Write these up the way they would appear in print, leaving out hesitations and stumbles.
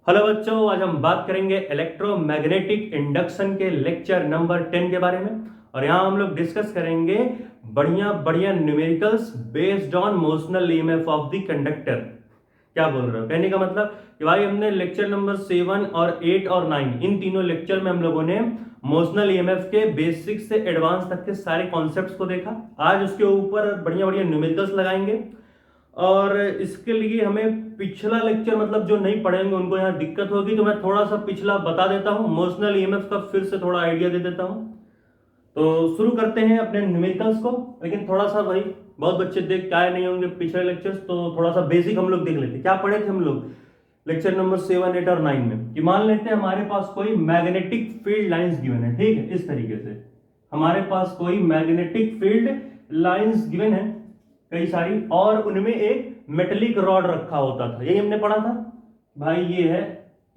Hello बच्चों, आज हम बात करेंगे इलेक्ट्रोमैग्नेटिक इंडक्शन के लेक्चर नंबर 10 के बारे में। और यहाँ हम लोग डिस्कस करेंगे बढ़िया बढ़िया numericals based on motional EMF of the conductor. क्या बोल रहे हो? कहने का मतलब कि भाई हमने लेक्चर नंबर 7 और 8 और 9 इन तीनों लेक्चर में हम लोगों ने मोशनल ईएमएफ के बेसिक से एडवांस तक के सारे कॉन्सेप्ट्स को देखा। आज उसके ऊपर बढ़िया बढ़िया न्यूमेरिकल्स लगाएंगे। और इसके लिए हमें पिछला लेक्चर मतलब जो नहीं पढ़ेंगे उनको यहाँ दिक्कत होगी, तो मैं थोड़ा सा पिछला बता देता हूँ, मोशनल ईएमएफ का फिर से थोड़ा आइडिया दे देता हूँ। तो शुरू करते हैं अपने न्यूमेरिकल्स को। लेकिन थोड़ा सा भाई बहुत बच्चे देख के आए नहीं होंगे पिछले लेक्चर्स, तो थोड़ा सा बेसिक हम लोग देख लेते हैं। क्या पढ़े थे हम लोग लेक्चर नंबर 7, 8 और 9 में? कि मान लेते हैं हमारे पास कोई मैग्नेटिक फील्ड लाइंस गिवन है, ठीक है। इस तरीके से हमारे पास कोई मैग्नेटिक फील्ड लाइंस गिवन है कई सारी, और उनमें एक मेटेलिक रॉड रखा होता था, यही हमने पढ़ा था भाई।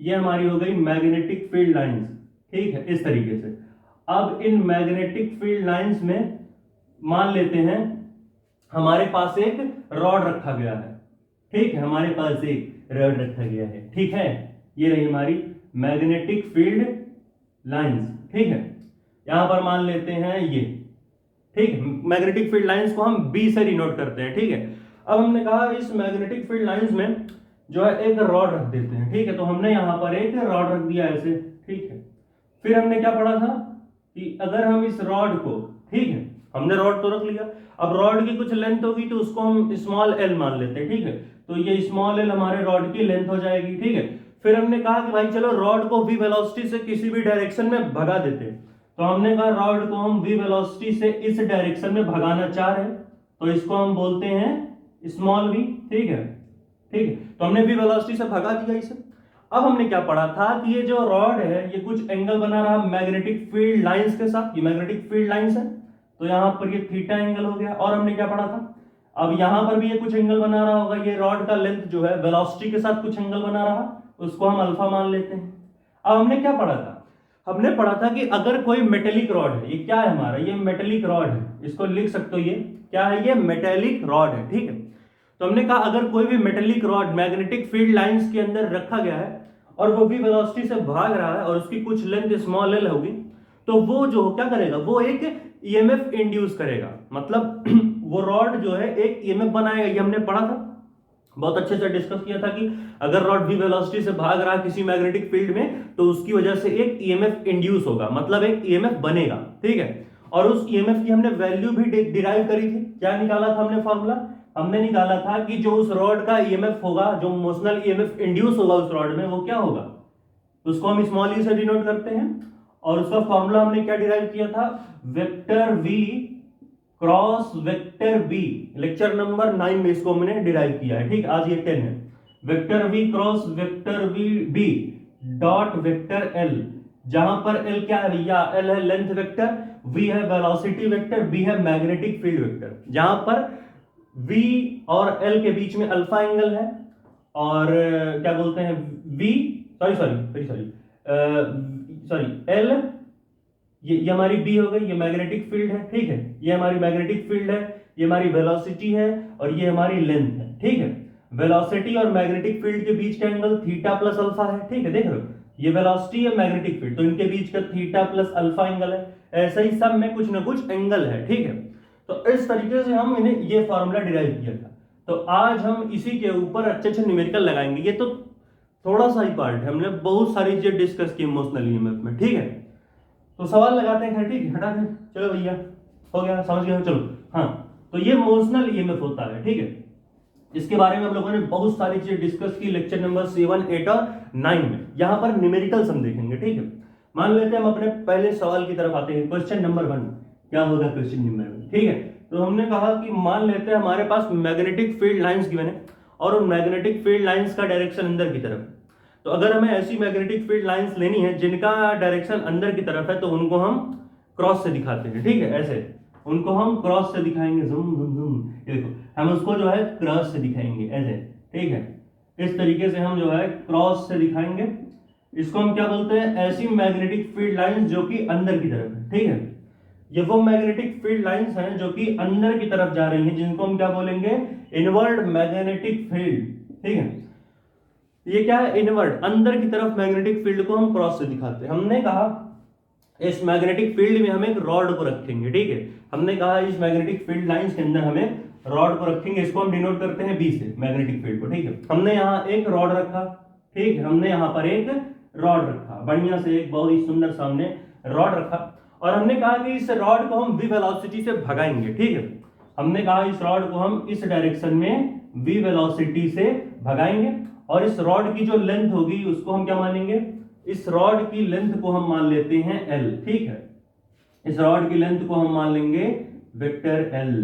ये हमारी हो गई मैग्नेटिक फील्ड लाइंस, ठीक है। इस तरीके से अब इन मैग्नेटिक फील्ड लाइंस में मान लेते हैं हमारे पास एक रॉड रखा गया है, ठीक है। हमारे पास एक रॉड रखा गया है, ठीक है। ये रही हमारी मैग्नेटिक फील्ड लाइंस, ठीक है। यहां पर मान लेते हैं ये, ठीक है। मैग्नेटिक फील्ड लाइंस को हम बी से डिनोट करते हैं, ठीक है। अब हमने कहा इस मैग्नेटिक फील्ड लाइंस में जो है एक रॉड रख देते हैं, ठीक है। तो हमने यहां पर एक रॉड रख दिया ऐसे, ठीक है। फिर हमने क्या पढ़ा था कि अगर हम इस रॉड को, ठीक है, हमने रॉड तो रख लिया, अब रॉड की कुछ लेंथ होगी तो उसको हम स्मॉल एल मान लेते हैं, ठीक है। तो ये स्मॉल एल हमारे रॉड की लेंथ हो जाएगी, ठीक है। फिर हमने कहा कि भाई चलो रॉड को वी वेलोसिटी से किसी भी डायरेक्शन में भगा देते हैं। तो हमने कहा रॉड को हम वी वेलोसिटी से इस डायरेक्शन में भगाना चाह रहे हैं, तो इसको हम बोलते हैं स्मॉल वी, ठीक है। ठीक है, तो हमने वी वेलोसिटी से भगा दिया इसे। अब हमने क्या पढ़ा था कि ये जो रॉड है ये कुछ एंगल बना रहा मैग्नेटिक फील्ड लाइंस के साथ। ये मैग्नेटिक फील्ड लाइंस है, तो यहां पर ये थीटा एंगल हो गया। और हमने क्या पढ़ा था, अब यहां पर भी ये कुछ एंगल बना रहा होगा, ये रॉड का लेंथ जो है वेलोसिटी के साथ कुछ एंगल बना रहा, उसको हम अल्फा मान लेते हैं। अब हमने क्या पढ़ा था, हमने पढ़ा था कि अगर कोई मेटेलिक रॉड है, ये क्या है हमारा, ये मेटेलिक रॉड है, इसको लिख सकते हो, ये क्या है, ये मेटेलिक रॉड है, ठीक है। तो हमने कहा अगर कोई भी metallic rod magnetic field lines के अंदर रखा गया है और वो भी वेलोसिटी से भाग रहा है और उसकी कुछ लेंथ स्मॉल एल होगी, तो वो जो क्या करेगा, वो एक ईएमएफ इंड्यूस करेगा। मतलब वो रॉड जो है एक ईएमएफ बनाएगा। ये हमने पढ़ा था, बहुत अच्छे से डिस्कस किया था कि अगर रॉड भी वेलोसिटी से भाग रहा है किसी मैग्नेटिक फील्ड में तो उसकी वजह से एक ईएमएफ इंड्यूस होगा, मतलब एक ईएमएफ बनेगा, ठीक है। और उस ईएमएफ की हमने वैल्यू भी डिराइव करी थी। क्या निकाला था हमने फॉर्मूला, हमने निकाला था कि जो उस रॉड का ईएमएफ होगा, जो मोशनल ईएमएफ इंड्यूस होगा उस रॉड में, वो क्या होगा, उसको हम स्मॉल ई से डिनोट करते हैं। और उसका फॉर्मूला हमने क्या डिराइव किया था, vector V cross vector B. Lecture number 9 में इसको हमने डिराइव किया है, ठीक। आज ये 10 है। Vector V cross vector B dot vector L, जहां पर एल क्या है भैया, एल है लेंथ वेक्टर, वी है वेलोसिटी वेक्टर, बी है मैग्नेटिक फील्ड वेक्टर। जहां पर वी और एल के बीच में अल्फा एंगल है, और क्या बोलते हैं वी, सॉरी एल, ये हमारी बी हो गई, ये मैग्नेटिक फील्ड है, ठीक है। ये हमारी मैग्नेटिक फील्ड है, ये हमारी वेलोसिटी है, और ये हमारी लेंथ है, ठीक है। वेलोसिटी और मैग्नेटिक फील्ड के बीच का एंगल थीटा प्लस अल्फा है, ठीक है। देख रहे हो, ये वेलोसिटी है मैग्नेटिक फील्ड, तो इनके बीच का थीटा प्लस अल्फा एंगल है। ऐसा ही सब में कुछ ना कुछ एंगल है, ठीक है। तो इस तरीके से हम इन्हें ये फॉर्मूला डिराइव किया था। तो आज हम इसी के ऊपर अच्छे अच्छे न्यूमेरिकल लगाएंगे। ये तो थोड़ा सा ही पार्ट है, हमने बहुत सारी चीजें डिस्कस की इमोशनल ईएमएफ में, ठीक है। तो सवाल लगाते हैं, खैर ठीक है, हटा दें, चलो भैया, हो गया, समझ गए हो, चलो। हाँ, तो ये इमोशनल ईएमएफ होता है, ठीक है। इसके बारे में हम लोगों ने बहुत सारी चीजें डिस्कस की लेक्चर नंबर 7, 8 और 9 में। यहां पर न्यूमेरिकल्स हम देखेंगे, ठीक है। मान लेते हैं हम अपने पहले सवाल की तरफ आते हैं। क्वेश्चन नंबर 1 क्या होगा, क्वेश्चन नंबर 1, ठीक है। तो हमने कहा कि मान लेते हैं हमारे पास मैग्नेटिक फील्ड लाइंस गिवन है और उन मैग्नेटिक फील्ड लाइंस का डायरेक्शन अंदर की तरफ है। तो अगर हमें ऐसी मैग्नेटिक फील्ड लाइंस लेनी है जिनका डायरेक्शन अंदर की तरफ है, तो उनको हम क्रॉस से दिखाते हैं, ठीक है। ऐसे उनको हम क्रॉस से दिखाएंगे, जुम जुम जुम, ये देखो, हम उसको जो है क्रॉस से दिखाएंगे ऐसे, ठीक है। इस तरीके से हम जो है क्रॉस से दिखाएंगे। इसको हम क्या बोलते हैं, ऐसी मैग्नेटिक फील्ड लाइंस जो कि अंदर की तरफ है, ठीक है। ये वो मैग्नेटिक फील्ड लाइंस हैं जो कि अंदर की तरफ जा रही हैं, जिनको हम क्या बोलेंगे, इनवर्ड मैग्नेटिक फील्ड, ठीक है। ये क्या है, इनवर्ट, अंदर की तरफ मैग्नेटिक फील्ड को हम क्रॉस से दिखाते हैं। हमने कहा इस मैग्नेटिक फील्ड में हम एक रॉड को रखेंगे, ठीक है, हमने कहा इस मैग्नेटिक फील्ड लाइंस के अंदर हमें रॉड को रखेंगे, इसको हम डिनोट करते हैं बी से, मैग्नेटिक फील्ड को, ठीक है। हमने यहाँ एक रॉड रखा, ठीक है, हमने यहाँ पर एक रॉड रखा, बढ़िया से एक बहुत ही सुंदर सामने रॉड रखा, और हमने कहा कि इस रॉड को हम v वेलोसिटी से भगाएंगे, ठीक है। हमने कहा इस रॉड को हम इस डायरेक्शन में v वेलोसिटी से भगाएंगे, और इस रॉड की जो लेंथ होगी उसको हम क्या मानेंगे, इस रॉड की लेंथ को हम मान लेते हैं l, ठीक है। इस रॉड की लेंथ को हम मान लेंगे वेक्टर l।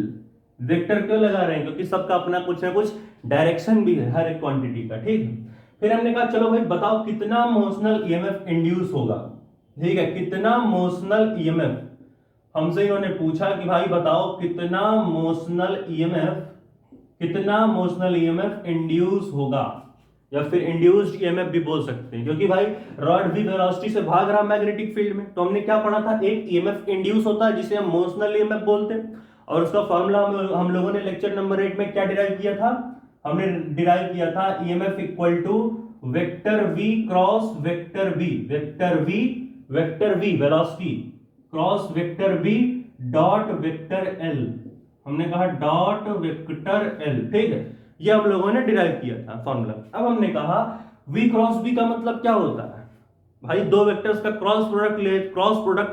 वेक्टर क्यों लगा रहे हैं, क्योंकि सबका अपना कुछ ना कुछ डायरेक्शन भी है हर एक क्वांटिटी का, ठीक है। फिर हमने कहा चलो भाई बताओ कितना मोशनल ईएमएफ इंड्यूस होगा, ठीक है, कितना मोशनल ईएमएफ, हमसे इन्होंने पूछा कि भाई बताओ कितना मोशनल ईएमएफ इंड्यूस होगा, या फिर इंड्यूस्ड ईएमएफ भी बोल सकते हैं, क्योंकि भाई रॉड भी वेलोसिटी से भाग रहा मैग्नेटिक फील्ड में। तो हमने क्या पढ़ा था, एक ईएमएफ इंड्यूस होता है जिसे हम मोशनल ईएमएफ बोलते हैं, और उसका फॉर्मूला हम लोगों ने लेक्चर नंबर 8 में क्या डिराइव किया था, हमने डिराइव किया था EMF equal to vector v cross vector v, vector v velocity cross vector v dot vector l, हमने कहा डॉट वेक्टर l, ठीक है, ये हम लोगों ने डिराइव किया था फॉर्मूला। अब हमने कहा v क्रॉस v का मतलब क्या होता है, भाई दो वेक्टर्स का क्रॉस प्रोडक्ट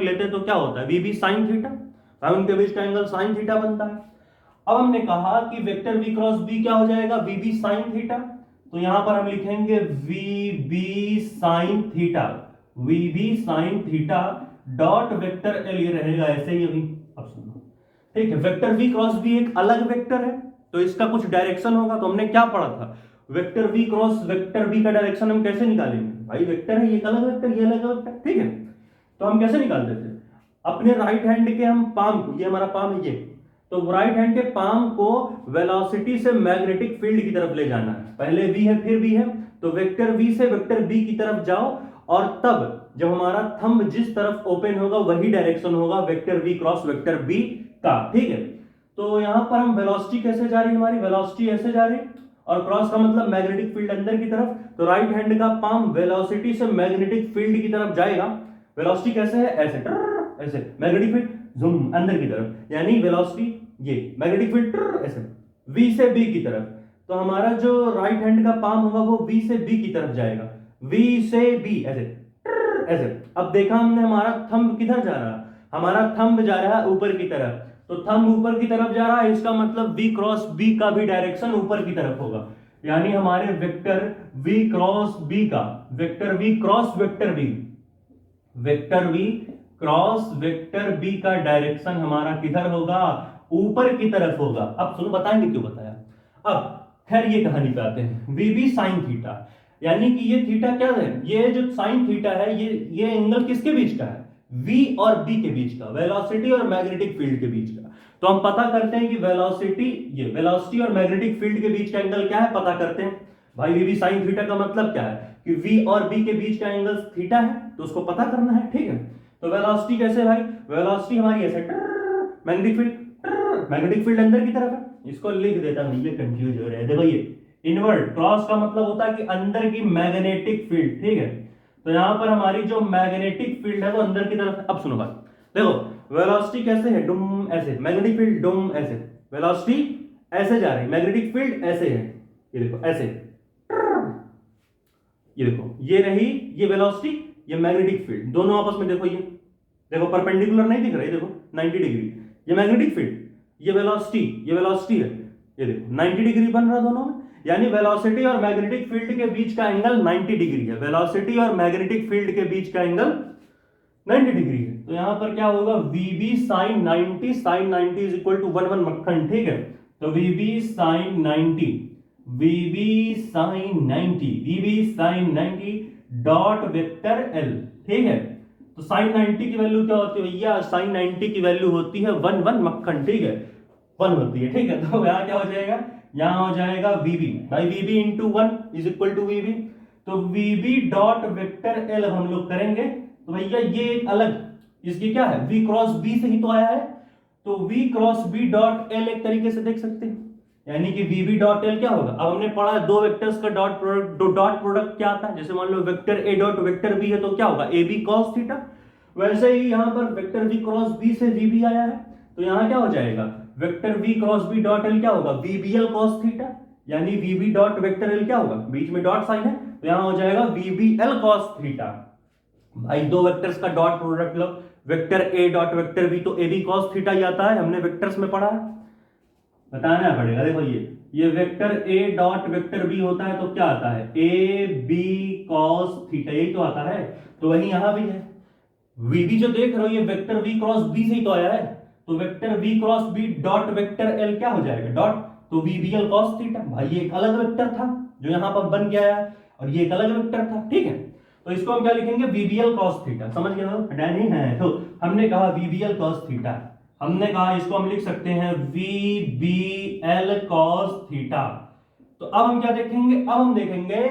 लेते हैं तो क्या होता है, v b sin थीटा, भाई उनके बीच का एंगल sin थीटा बनता है। अब हमने कहा कि वेक्टर v क्रॉस v क्या हो जाएगा, v b sin थीटा, तो यहां पर हम लिखेंगे v b sin theta dot vector l, ये रहेगा ऐसे ही अभी। अब सुनो, ठीक है, वेक्टर v क्रॉस v एक अलग वेक्टर है तो इसका कुछ डायरेक्शन होगा, तो हमने क्या पढ़ा था, vector v cross vector v का डायरेक्शन हम कैसे निकालेंगे, भाई वेक्टर है, ये अलग वेक्टर, ये अलग वेक्टर, ठीक है, तो हम कैसे निकालते थे, अपने राइट हैंड के हम पाम को, ये हमारा पाम है ये, तो राइट हैंड के पाम को वेलोसिटी से मैग्नेटिक फील्ड की तरफ ले जाना है, पहले v है फिर b है, तो वेक्टर v से वेक्टर b की तरफ जाओ, और तब जब हमारा थंब जिस तरफ ओपन होगा वही डायरेक्शन होगा vector v cross vector b का, ठीक है। तो यहां पर हम वेलोसिटी कैसे जा रही है, हमारी वेलोसिटी ऐसे जा रही है, और क्रॉस का मतलब मैग्नेटिक फील्ड अंदर की तरफ, तो राइट हैंड का पाम वेलोसिटी से मैग्नेटिक फील्ड की तरफ जाएगा, वेलोसिटी कैसे है, ऐसे ऐसे, मैग्नेटिक फील्ड जूम अंदर की तरफ, यानी वेलोसिटी ये मैग्नेटिक फील्ड ऐसे v से b की तरफ, तो हमारा जो राइट हैंड का पाम होगा वो v से b की तरफ जाएगा, v से b ऐसे ऐसे। अब देखा हमने हमारा थंब किधर जा रहा है, हमारा थंब जा रहा है ऊपर की तरफ, तो थंब ऊपर की तरफ जा रहा है, इसका मतलब v क्रॉस b का भी डायरेक्शन ऊपर की तरफ होगा, यानी हमारे वेक्टर v क्रॉस b का, vector v cross vector b, vector v cross vector b का डायरेक्शन हमारा किधर होगा, ऊपर की तरफ होगा। अब सुनो बताएंगे क्यों बताया। अब खैर ये कहानी पे आते हैं, v b sin थीटा, यानी कि ये थीटा क्या है, ये जो sin थीटा है ये एंगल किसके बीच का है, v और b के बीच का, वेलोसिटी और मैग्नेटिक फील्ड के बीच का। तो हम पता करते हैं कि वेलोसिटी और मैग्नेटिक फील्ड के बीच का एंगल क्या है, पता करते हैं। भाई v b sin थीटा का मतलब क्या है कि v और b के बीच का एंगल थीटा है, तो उसको पता करना है, ठीक है। तो वेलोसिटी कैसे भाई, वेलोसिटी हमारी ऐसे, मैग्नेटिक फील्ड अंदर की तरफ है, इसको लिख देता हूं, ये कंफ्यूज हो रहा है, देखो ये इनवर्ट क्रॉस का मतलब होता है कि अंदर की मैग्नेटिक फील्ड, ठीक है। तो यहां पर हमारी जो मैग्नेटिक फील्ड है वो अंदर की तरफ है। अब सुनो बात, देखो वेलोसिटी कैसे है, डुम ऐसे, मैग्नेटिक फील्ड डुम ऐसे, वेलोसिटी ऐसे जा रही, मैग्नेटिक फील्ड ऐसे है, ये देखो ऐसे, ये देखो ये रही, ये वेलोसिटी, ये मैग्नेटिक फील्ड, दोनों आपस में देखो, ये देखो परपेंडिकुलर नहीं दिख रहा है, देखो 90 डिग्री, ये मैग्नेटिक फील्ड, ये वेलोसिटी है, ये देखो 90 डिग्री बन रहा दोनों में, यानी वेलोसिटी और मैग्नेटिक फील्ड के बीच का एंगल 90 डिग्री है, वेलोसिटी और मैग्नेटिक फील्ड के बीच का एंगल 90 डिग्री है। तो यहां पर क्या होगा, vb sin 90, sin 90 is equal to 1 1 मक्खन, ठीक है। तो vb sin 90 dot vector l, ठीक है। तो sin 90 की वैल्यू क्या होती है भैया, sin 90 की वैल्यू होती है 1 1 मक्खन, ठीक है, 1 होती है, ठीक है। तो यहाँ क्या हो जाएगा, यहाँ हो जाएगा vb, भाई vb into 1 is equal to vb, तो vb डॉट वेक्टर l हम लोग करेंगे, तो भैया ये एक अलग, इसकी क्या है, v क्रॉस b से ही तो आया है, तो v cross b dot l एक तरीके से देख सकते हैं, यानी कि वीबी डॉट एल क्या होगा। अब हमने पढ़ा दो वेक्टर्स का डॉट प्रोडक्ट क्या आता है। जैसे मान लो vector A dot vector B है तो क्या होगा, ए बी कॉस थीटा। वैसे ही यहां पर वेक्टर वी क्रॉस बी से वीबी आया है तो यहां क्या हो जाएगा, vector V cross B dot L क्या होगा, वीबीएल कॉस थीटा। यानी वीबी डॉट वेक्टर एल क्या होगा, बीच में डॉट साइन है तो यहां हो जाएगा वीबीएल कॉस थीटा। भाई दो वेक्टर्स का डॉट प्रोडक्ट लो, vector A dot vector B तो ए बी कॉस थीटा ही आता है, हमने वेक्टर्स में पढ़ा है, बताना पड़ेगा। देखो ये vector A dot vector B होता है तो क्या आता है, ए बी कॉस थीटा, यही तो आता है। तो वही यहां भी है, वीबी जो देख रहे हो ये वेक्टर वी क्रॉस बी से ही तो आया है, तो vector V cross B dot vector L क्या हो जाएगा, डॉट, तो वीबीएल कॉस थीटा। भाई ये एक अलग वेक्टर था जो यहां पर बन के आया और ये एक अलग वेक्टर था, ठीक है। तो इसको हम क्या लिखेंगे, वीबीएल कॉस थीटा, समझ गए हो, नहीं है तो हमने कहा वीबीएल कॉस थीटा, हमने कहा इसको हम लिख सकते हैं वीबीएल कॉस थीटा। तो अब हम क्या देखेंगे, अब हम देखेंगे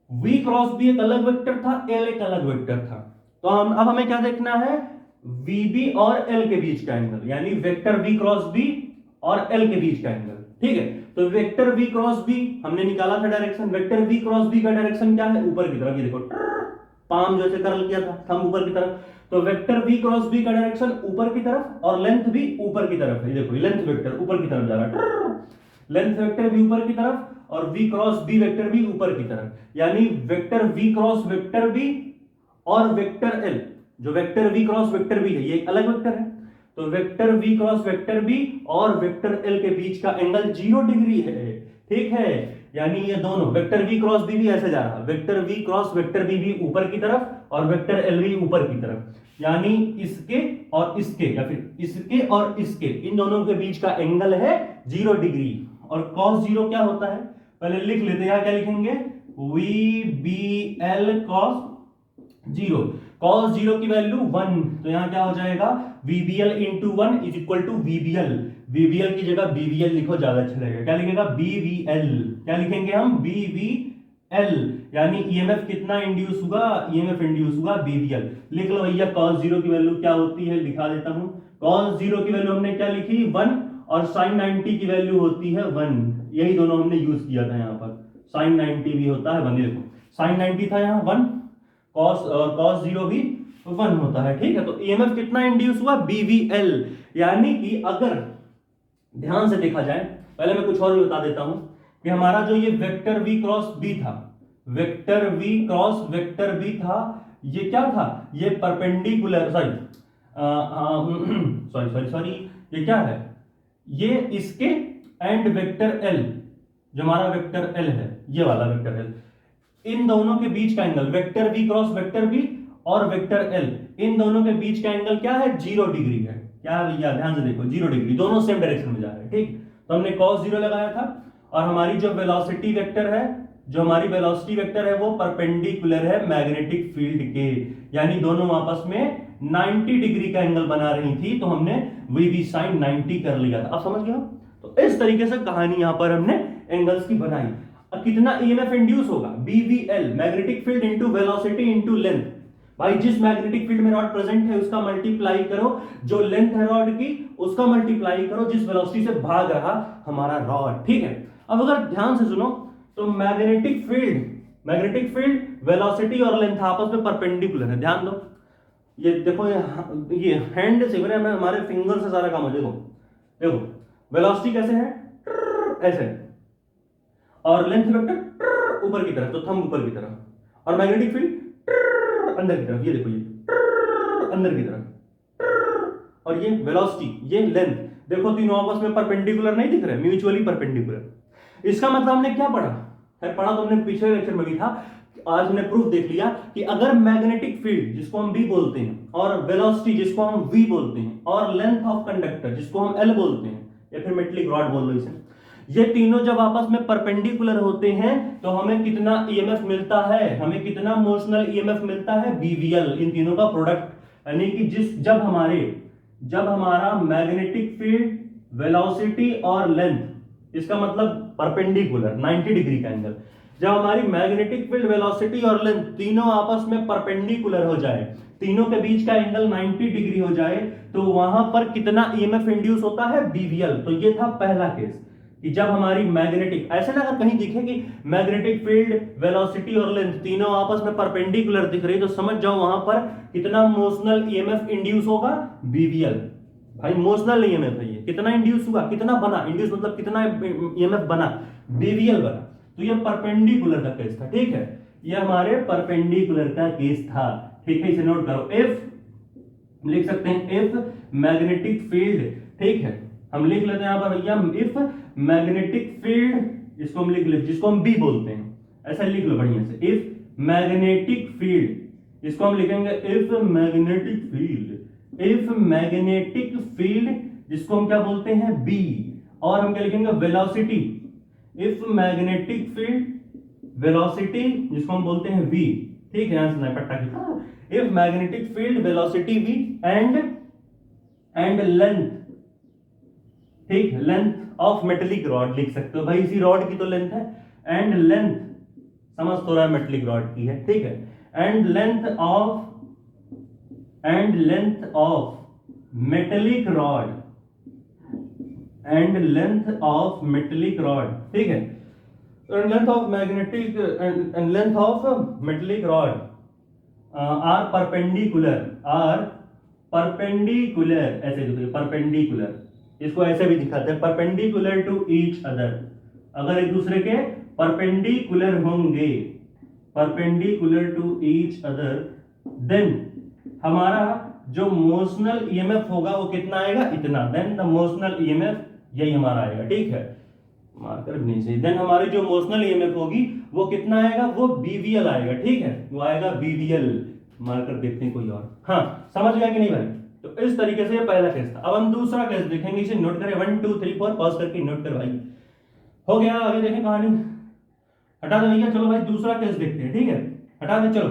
v क्रॉस बी एक अलग वेक्टर था, l एक अलग वेक्टर था, तो हम अब हमें क्या देखना है, vb और l के बीच का एंगल, यानी वेक्टर v क्रॉस b और l के बीच का एंगल, ठीक है। तो वेक्टर v क्रॉस b हमने निकाला था direction, vector v cross b का डायरेक्शन क्या है, ऊपर की तरफ, ये देखो पाम जैसे कर्ल किया था, थंब ऊपर की तरफ, तो वेक्टर v क्रॉस b का डायरेक्शन ऊपर की तरफ और लेंथ भी ऊपर की तरफ है, ये देखो लेंथ वेक्टर ऊपर की तरफ जा रहा है, लेंथ वेक्टर भी ऊपर की तरफ और v क्रॉस b वेक्टर भी ऊपर की तरफ, यानी vector v cross vector b और वेक्टर l, जो vector v cross vector b है ये एक अलग वेक्टर है, तो vector v cross vector b और वेक्टर l के बीच का एंगल 0 डिग्री है, ठीक है। यानी ये दोनों वेक्टर v क्रॉस b भी ऐसे जा रहा है, vector v cross vector b भी ऊपर की तरफ और वेक्टर l भी ऊपर की तरफ, यानी इसके और इसके या फिर इसके और इसके इन दोनों के बीच का एंगल है 0 डिग्री। और cos 0 क्या होता है, पहले लिख लेते हैं, क्या लिखेंगे, VBL cos 0, cos 0 की वैल्यू 1, तो यहां क्या हो जाएगा, VBL into 1 is equal to VBL, VBL की जगह BBL लिखो, ज्यादा अच्छा लगेगा, क्या लिखेगा BBL, क्या लिखेंगे हम BBL, यानी EMF कितना इंड्यूस हुआ, EMF इंड्यूस हुआ BBL, लिख लो भैया। cos 0 की वैल्यू क्या होती है, दिखा देता हूं, cos 0 की वैल्यू हमने क्या लिखी 1 और sin 90 की वैल्यू होती है 1, यही दोनों हमने यूज किया था यहाँ पर, sin 90 भी होता है 1, देखो sin 90 था यहाँ 1, cos 0 भी 1 होता है, ठीक है। तो EMF कितना इंड्यूस हुआ BBL, यानी कि अगर ध्यान से देखा जाए, पहले मैं कुछ और भी बता देता हूं कि हमारा जो ये वेक्टर v क्रॉस b था, vector v cross vector b था, ये क्या था, ये परपेंडिकुलर, सॉरी ये क्या है, ये इसके एंड वेक्टर l, जो हमारा वेक्टर l है, ये वाला वेक्टर l, इन दोनों के बीच का angle vector v cross vector b और वेक्टर l, इन दोनों के बीच का एंगल क्या है, 0 डिग्री है, क्या है भैया, ध्यान से देखो 0 डिग्री, दोनों सेम डायरेक्शन में जा रहे हैं, ठीक। तो हमने cos 0 लगाया था और हमारी जो वेलोसिटी वेक्टर है, जो हमारी वेलोसिटी वेक्टर है वो परपेंडिकुलर है मैग्नेटिक फील्ड के, यानी दोनों आपस में 90 डिग्री का एंगल बना रही थी, तो हमने VB sin 90 कर लिया था, अब समझ गए हो। तो इस तरीके से कहानी यहां पर हमने एंगल्स की बनाई। अब कितना EMF इंड्यूस होगा, BBL magnetic field into velocity into length, भाई जिस मैग्नेटिक फील्ड में रॉड प्रेजेंट है उसका मल्टीप्लाई करो, जो लेंथ है रॉड की उसका मल्टीप्लाई करो, जिस वेलोसिटी से भाग रहा हमारा रॉड, ठीक है। अब अगर ध्यान से सुनो तो मैग्नेटिक फील्ड वेलोसिटी और लेंथ आपस में परपेंडिकुलर है, ध्यान दो, ये देखो ये हैंड से मैं हमारे फिंगर से सारा काम हो, देखो देखो वेलोसिटी कैसे है, ऐसे, और लेंथ वेक्टर ऊपर की तरफ, तो थंब ऊपर की तरफ, और मैग्नेटिक फील्ड अंदर की तरफ, ये देखो ये अंदर की तरफ, और ये वेलोसिटी ये लेंथ, देखो तीनों आपस में परपेंडिकुलर नहीं दिख रहे, म्यूचुअली परपेंडिकुलर। इसका मतलब हमने क्या पढ़ा है, पढ़ा तो हमने पिछले लेक्चर में भी था, आज हमने प्रूफ देख लिया कि अगर मैग्नेटिक फील्ड जिसको हम B बोलते हैं और वेलोसिटी जिसको हम V बोलते हैं और लेंथ ऑफ कंडक्टर जिसको हम L बोलते हैं या फिर मेटलिक रॉड बोल लो इसे, ये तीनों जब आपस में परपेंडिकुलर होते हैं तो हमें कितना EMF मिलता है, हमें कितना मोशनल EMF मिलता है, BBL, इन तीनों का प्रोडक्ट, यानी कि जब हमारा मैग्नेटिक फील्ड वेलोसिटी और लेंथ, इसका मतलब परपेंडिकुलर 90 डिग्री का एंगल, जब हमारी मैग्नेटिक फील्ड वेलोसिटी और लेंथ तीनों आपस में परपेंडिकुलर हो जाए, तीनों के बीच का एंगल 90 डिग्री हो जाए, तो वहां पर कितना EMF इंड्यूस होता है, BBL। तो ये था पहला केस। कि जब हमारी मैग्नेटिक, ऐसे ना अगर कहीं दिखे कि मैग्नेटिक फील्ड, वेलोसिटी और लेंथ तीनों आपस में परपेंडिकुलर दिख रही, तो समझ जाओ वहां पर कितना मोशनल ईएमएफ इंड्यूस होगा, बीवीएल। भाई मोशनल ईएमएफ है ये, कितना इंड्यूस हुआ, कितना बना, इंड्यूस मतलब कितना ईएमएफ बना, बीवीएल बना। तो ये परपेंडिकुलर का केस था, ठीक है, ये हमारे परपेंडिकुलर का केस था, ठीक है, इसे नोट करो। इफ लिख सकते हैं इफ मैग्नेटिक फील्ड, ठीक है, हम लिख लेते हैं यहां पर भैया इफ मैग्नेटिक फील्ड, इसको हम लिख ले, जिसको हम बी बोलते हैं, ऐसा लिख लो बढ़िया से, इफ मैग्नेटिक फील्ड, इसको हम लिखेंगे if magnetic field, if magnetic field जिसको हम क्या बोलते हैं बी, और हम क्या लिखेंगे velocity, if magnetic field velocity जिसको हम बोलते हैं v, ठीक है, यहां से पट्टा की, if magnetic field velocity v and length, ठीक, लेंथ ऑफ मेटेलिक रॉड लिख सकते हो भाई, इसी रॉड की तो लेंथ है, एंड लेंथ समझ तो रहा है मेटेलिक रॉड की है, ठीक है, and length of metallic rod, and length of metallic rod, ठीक है, and length of magnetic and length of metallic rod are perpendicular, ऐसे देखिए perpendicular, इसको ऐसे भी दिखाते हैं perpendicular to each other, अगर एक दूसरे के perpendicular होंगे, perpendicular to each other, then हमारा जो मोशनल ईएमएफ होगा वो कितना आएगा, इतना, देन द मोशनल ईएमएफ यही हमारा आएगा, ठीक है, मार्कर नहीं सही, देन हमारी जो मोशनल ईएमएफ होगी वो कितना आएगा, वो बीवीएल आएगा, ठीक है, वो आएगा बीवीएल, मार्कर देखते हैं कोई और, हाँ समझ गया कि नहीं भाई। तो इस तरीके से ये पहला केस था। अब हम दूसरा केस देखेंगे, इसे नोट करें, 1 2 3 4 पॉज करके नोट कर भाई, हो गया, आगे देखें कहानी, हटा दे भैया, चलो भाई दूसरा केस देखते हैं, ठीक है, हटा दे, चलो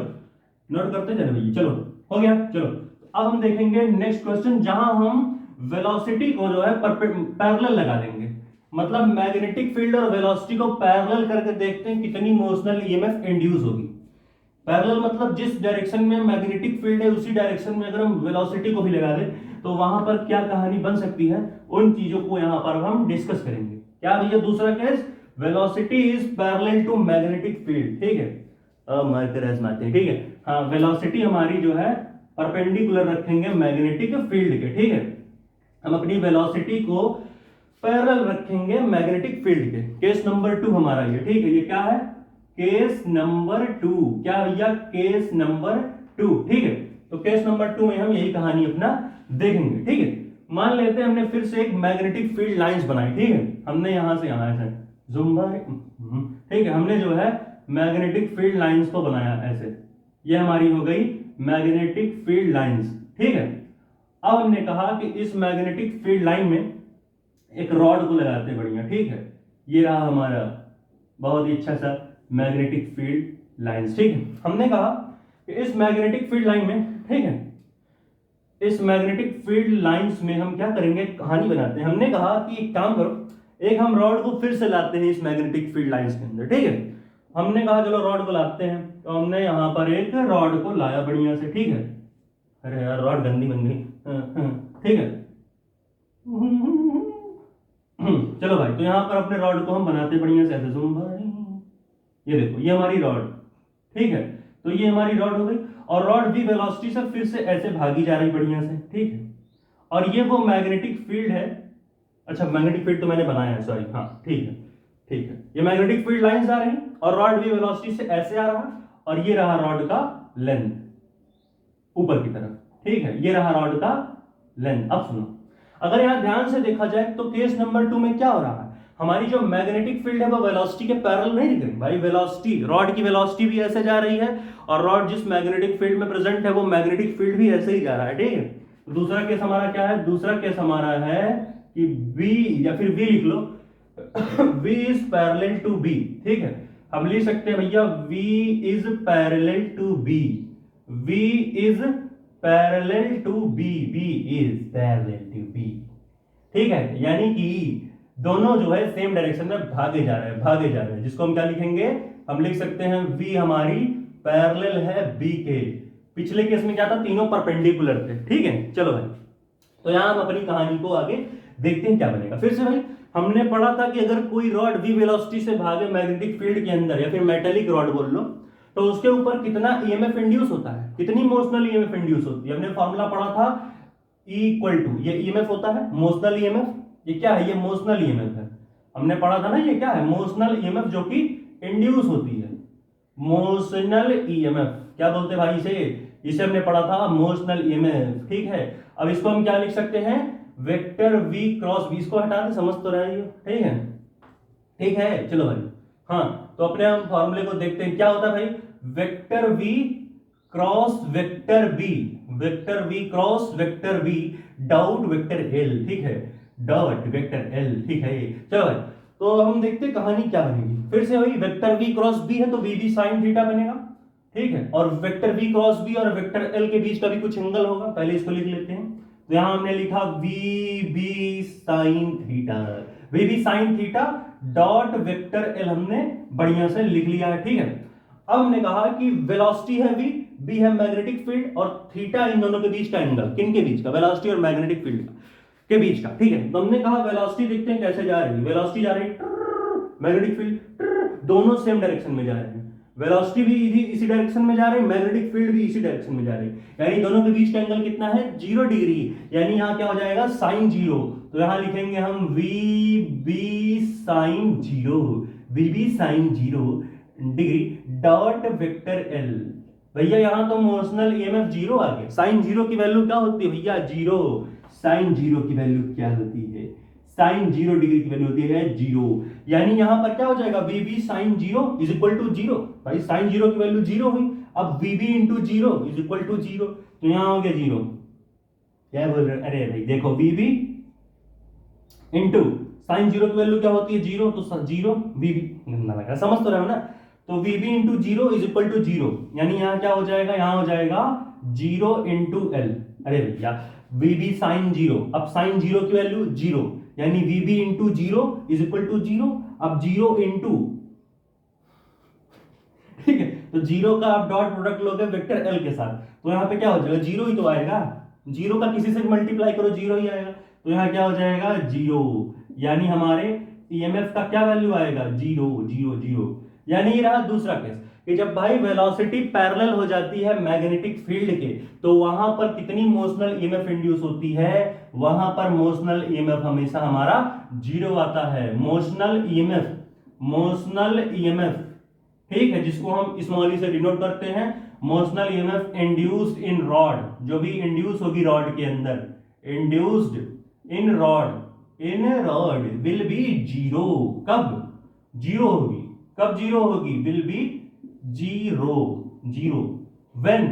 नोट करते चलो भैया, चलो हो गया, चलो अब हम देखेंगे नेक्स्ट क्वेश्चन, जहां हम वेलोसिटी को जो है पैरेलल लगा देंगे, मतलब मैग्नेटिक फील्ड और वेलोसिटी को पैरेलल करके देखते हैं कितनी मोशनल ईएमएफ इंड्यूस होगी। पैरेलल मतलब जिस डायरेक्शन में मैग्नेटिक फील्ड है उसी डायरेक्शन में अगर हम वेलोसिटी को भी लगा दें तो वहां पर क्या कहानी बन सकती है, उन चीजों को यहां पर हम डिस्कस करेंगे। क्या भैया दूसरा केस, velocity is parallel to magnetic field, ठीक है, ठीक है, हाँ वेलोसिटी हमारी जो है परपेंडिकुलर रखेंगे मैग्नेटिक फील्ड के, ठीक है, हम अपनी वेलोसिटी को पैरेलल रखेंगे मैग्नेटिक फील्ड के। केस नंबर 2 हमारा ये, ठीक है, ये क्या है, केस नंबर 2, क्या भैया, केस नंबर 2, ठीक है, तो केस नंबर 2 में हम यही कहानी अपना देखेंगे, ठीक है। मान लेते हैं हमने फिर से एक मैग्नेटिक फील्ड लाइंस बनाई, ठीक है, हमने यहां से यहां ऐसे ठीक है, हमने जो है मैग्नेटिक फील्ड लाइंस को बनाया ऐसे, ये हमारी हो गई मैग्नेटिक फील्ड लाइंस, ठीक है। अब हमने कहा कि इस मैग्नेटिक फील्ड लाइन में एक रॉड को लगाते बढ़िया, ठीक है, ये रहा हमारा बहुत ही अच्छा सा मैग्नेटिक फील्ड लाइंस, ठीक है। हमने कहा कि इस मैग्नेटिक फील्ड लाइन में, ठीक है, इस मैग्नेटिक फील्ड लाइंस में हम क्या करेंगे, कहानी बनाते हैं। हमने कहा कि एक काम करो, एक हम रॉड को फिर से लाते हैं इस मैग्नेटिक फील्ड लाइंस के अंदर, ठीक है, हमने कहा चलो रॉड को लाते हैं, तो हमने यहां पर एक रॉड को लाया बढ़िया से, ठीक है, अरे यार रॉड गंदी बन गई, ठीक है, चलो भाई, तो यहां पर अपने रॉड को हम बनाते बढ़िया से ऐसे, ये देखो ये हमारी रॉड, ठीक है, तो ये हमारी रॉड हो गई, और रॉड भी वेलोसिटी से फिर से ऐसे भागी जा रही बढ़िया से, ठीक है, और ये वो मैग्नेटिक फील्ड है, अच्छा मैग्नेटिक फील्ड तो मैंने बनाया है, सॉरी, हाँ ठीक है, ठीक है, ये मैग्नेटिक फील्ड लाइंस आ रही और रॉड भी वेलोसिटी से ऐसे आ रहा, और ये रहा रॉड का लेंथ ऊपर की तरफ, ठीक है, ये रहा रॉड का लेंथ। अब सुनो, अगर यहां ध्यान से देखा जाए तो केस नंबर 2 में क्या हो रहा है, हमारी जो मैग्नेटिक फील्ड है वो वेलोसिटी के पैरेलल नहीं दिख रही भाई, वेलोसिटी, रॉड की वेलोसिटी भी ऐसे जा रही है, और रॉड जिस मैग्नेटिक फील्ड में प्रेजेंट है वो मैग्नेटिक फील्ड भी ऐसे ही जा रहा है, ठीक है। दूसरा केस हमारा क्या है, दूसरा केस हमारा है कि B, या फिर V लिख लो, V is parallel to B, ठीक है, हम लिख सकते हैं भैया V is parallel to B, V is parallel to B, V is parallel to B, ठीक है, यानी कि दोनों जो है सेम डायरेक्शन में भागे जा रहे हैं, जिसको हम क्या लिखेंगे, हम लिख सकते हैं V हमारी पैरेलल है B के। पिछले केस में क्या था, तीनों परपेंडिकुलर थे, ठीक है। चलो भाई, तो यहां हम अपनी कहानी को आगे देखते हैं क्या बनेगा। फिर से भाई हमने पढ़ा था कि अगर कोई रॉड v वेलोसिटी से भागे मैग्नेटिक फील्ड के अंदर, या फिर मेटेलिक रॉड बोल लो, तो उसके ऊपर कितना ईएमएफ इंड्यूस होता है, कितनी मोशनल ईएमएफ इंड्यूस होती है। हमने फॉर्मूला पढ़ा था E इक्वल टू, ये ईएमएफ होता है मोशनल ईएमएफ, ये क्या है, ये मोशनल ईएमएफ है। हमने पढ़ा था ना, ये क्या है, मोशनल ईएमएफ जो कि इंड्यूस होती है, मोशनल ईएमएफ क्या बोलते हैं भाई इसे हमने पढ़ा था मोशनल ईएमएफ, ठीक है। अब इसको हम क्या लिख सकते हैं, वेक्टर v क्रॉस v, इसको हटा दे, समझ तो रहे हो, ठीक है, ठीक है, चलो भाई। हाँ, तो अपने हम फॉर्मूले को देखते हैं, क्या होता है भाई, vector v cross vector b, vector v cross vector b dot vector l, ठीक है, डॉट वेक्टर l, ठीक है। चलो भाई, तो हम देखते हैं कहानी क्या बनेगी। फिर से वही वेक्टर v क्रॉस b है तो v भी साइन थीटा बनेगा, ठीक है, और वेक्टर v क्रॉस b और वेक्टर l के बीच का भी कुछ एंगल होगा, पहले इसको लिख लेते हैं। तो यहां हमने लिखा v b sine theta, v b sine theta dot vector l हमने बढ़िया से लिख लिया है, ठीक है। अब हमने कहा कि वेलोसिटी है v, b है मैग्नेटिक फील्ड, और थीटा इन दोनों के बीच का एंगल, किन के बीच का, वेलोसिटी और मैग्नेटिक फील्ड के बीच का, ठीक है। तो हमने कहा वेलोसिटी देखते हैं कैसे जा रही है, वेलोसिटी जा रही है, मैग्नेटिक फील्ड दोनों सेम डायरेक्शन में जा रहे हैं, वेलोसिटी भी इसी डायरेक्शन में जा रही है, मैग्नेटिक फील्ड भी इसी डायरेक्शन में जा रही है, यानी दोनों के बीच का एंगल कितना है, 0 डिग्री, यानी यहाँ क्या हो जाएगा, साइन 0। तो यहाँ लिखेंगे हम V B sine 0, V B sine 0 degree dot vector L. भैया यहाँ तो मोशनल ईएमएफ 0 आ गया, साइन 0 की वैल्यू क्या होती है भैया, 0। साइन 0 की वैल्यू क्या होती है, साइन 0 डिग्री की वैल्यू होती है 0, यानी यहां पर क्या हो जाएगा, V B sine 0 is equal to 0, भाई साइन 0 की वैल्यू 0 हुई, अब V B into 0 is equal to 0, तो यहां हो गया 0। क्या बोल रहे, अरे भाई देखो वी बी इंटू साइन 0 की वैल्यू क्या होती है, 0, तो 0 वी बी, समझ तो रहे हो ना, तो V B into 0 is equal to 0, यानी यहां क्या हो जाएगा, यहां हो जाएगा 0 इंटू एल। अरे भैया वी बी साइन 0, अब साइन 0 की वैल्यू 0, यानी V B into 0 is equal to 0, अब 0 इंटू, ठीक है, तो 0 का आप डॉट प्रोडक्ट लोगे वेक्टर एल के साथ, तो यहां पे क्या हो जाएगा, 0 ही तो आएगा, 0 का किसी से मल्टीप्लाई करो 0 ही आएगा, तो यहां क्या हो जाएगा 0, यानी हमारे ईएमएफ का क्या वैल्यू आएगा, 0 0 0। यानी ये रहा दूसरा केस कि जब भाई वेलोसिटी पैरेलल हो जाती है मैग्नेटिक फील्ड के, तो वहां पर कितनी मोशनल ईएमएफ इंड्यूस होती है, वहां पर मोशनल ईएमएफ हमेशा हमारा 0 आता है, मोशनल ईएमएफ, मोशनल ईएमएफ, ठीक है, जिसको हम स्मॉल ई से डिनोट करते हैं, motional EMF induced in rod, जो भी इंड्यूस होगी रॉड के अंदर, induced in rod, in rod will be 0, कब 0 होगी, कब 0 होगी, विल बी 0 0 व्हेन,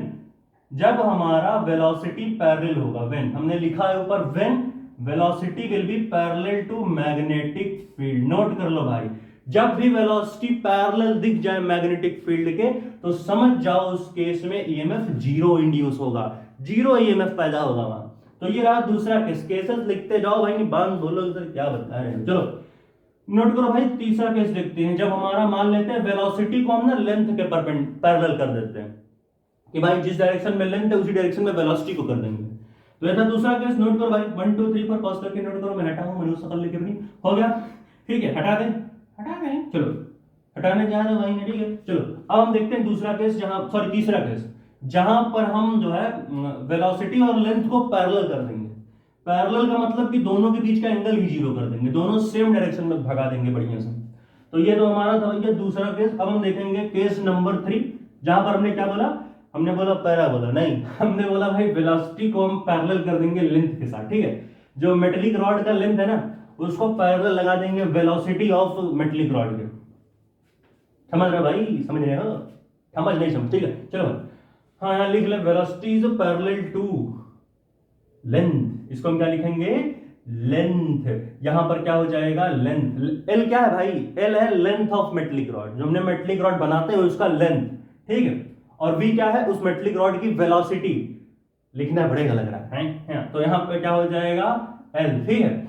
जब हमारा वेलोसिटी पैरेलल होगा, व्हेन हमने लिखा है ऊपर, when velocity will be parallel to magnetic field, note कर लो भाई, जब भी वेलोसिटी पैरेलल दिख जाए मैग्नेटिक फील्ड के, तो समझ जाओ उस केस में ईएमएफ 0 इंड्यूस होगा, 0 ईएमएफ पैदा होगा वहां। तो ये रहा दूसरा केस, केसेस लिखते जाओ भाई, नहीं बांध बोलो इधर क्या बता रहे हैं। चलो नोट करो भाई, तीसरा केस देखते हैं, जब हमारा मान लेते हैं वेलोसिटी को हम ना लेंथ के पैरेलल कर देते हैं, कि भाई जिस डायरेक्शन में लेंथ है उसी डायरेक्शन में वेलोसिटी को कर देंगे। तो ऐसा दूसरा केस नोट करो भाई, 1 2 3 पर पॉज करके नोट करो, मैं हटा हूं, मैंने उसका कर लेके अपनी हो गया, ठीक है, हटा दें, हटा दें, चलो हटाने जा रहे हो भाई, ठीक है। चलो अब हम देखते हैं दूसरा केस, जहां सॉरी तीसरा केस, जहां पर हम जो है वेलोसिटी और लेंथ को पैरेलल कर देंगे। पैरेलल का मतलब कि दोनों के बीच का एंगल ही 0 कर देंगे, दोनों सेम डायरेक्शन में भगा देंगे बढ़िया से। तो ये तो हमारा था ये दूसरा केस। अब हम देखेंगे केस नंबर 3, जहां पर हमने क्या बोला, हमने बोला पैराबोला नहीं, हमने बोला भाई वेलोसिटी को हम पैरेलल कर देंगे लेंथ के साथ, ठीक है, जो मेटेलिक रॉड का लेंथ है ना उसको पैरेलल लगा देंगे वेलोसिटी ऑफ मेटेलिक रॉड के। समझ रहे हो भाई, समझ रहे हो, समझ नहीं समझ, ठीक है, चलो हाँ यहाँ लिख ले, velocity is parallel to length, इसको हम क्या लिखेंगे, लेंथ, यहां पर क्या हो जाएगा लेंथ, एल क्या है भाई, एल है लेंथ ऑफ मेटेलिक रॉड, जो हमने मेटेलिक रॉड बनाते हैं उसका लेंथ, ठीक है, और वी क्या है उस मेटेलिक रॉड की वेलोसिटी, लिखना बढ़ेगा लग रहा है, तो यहां पर क्या हो जाएगा एल, ठीक है।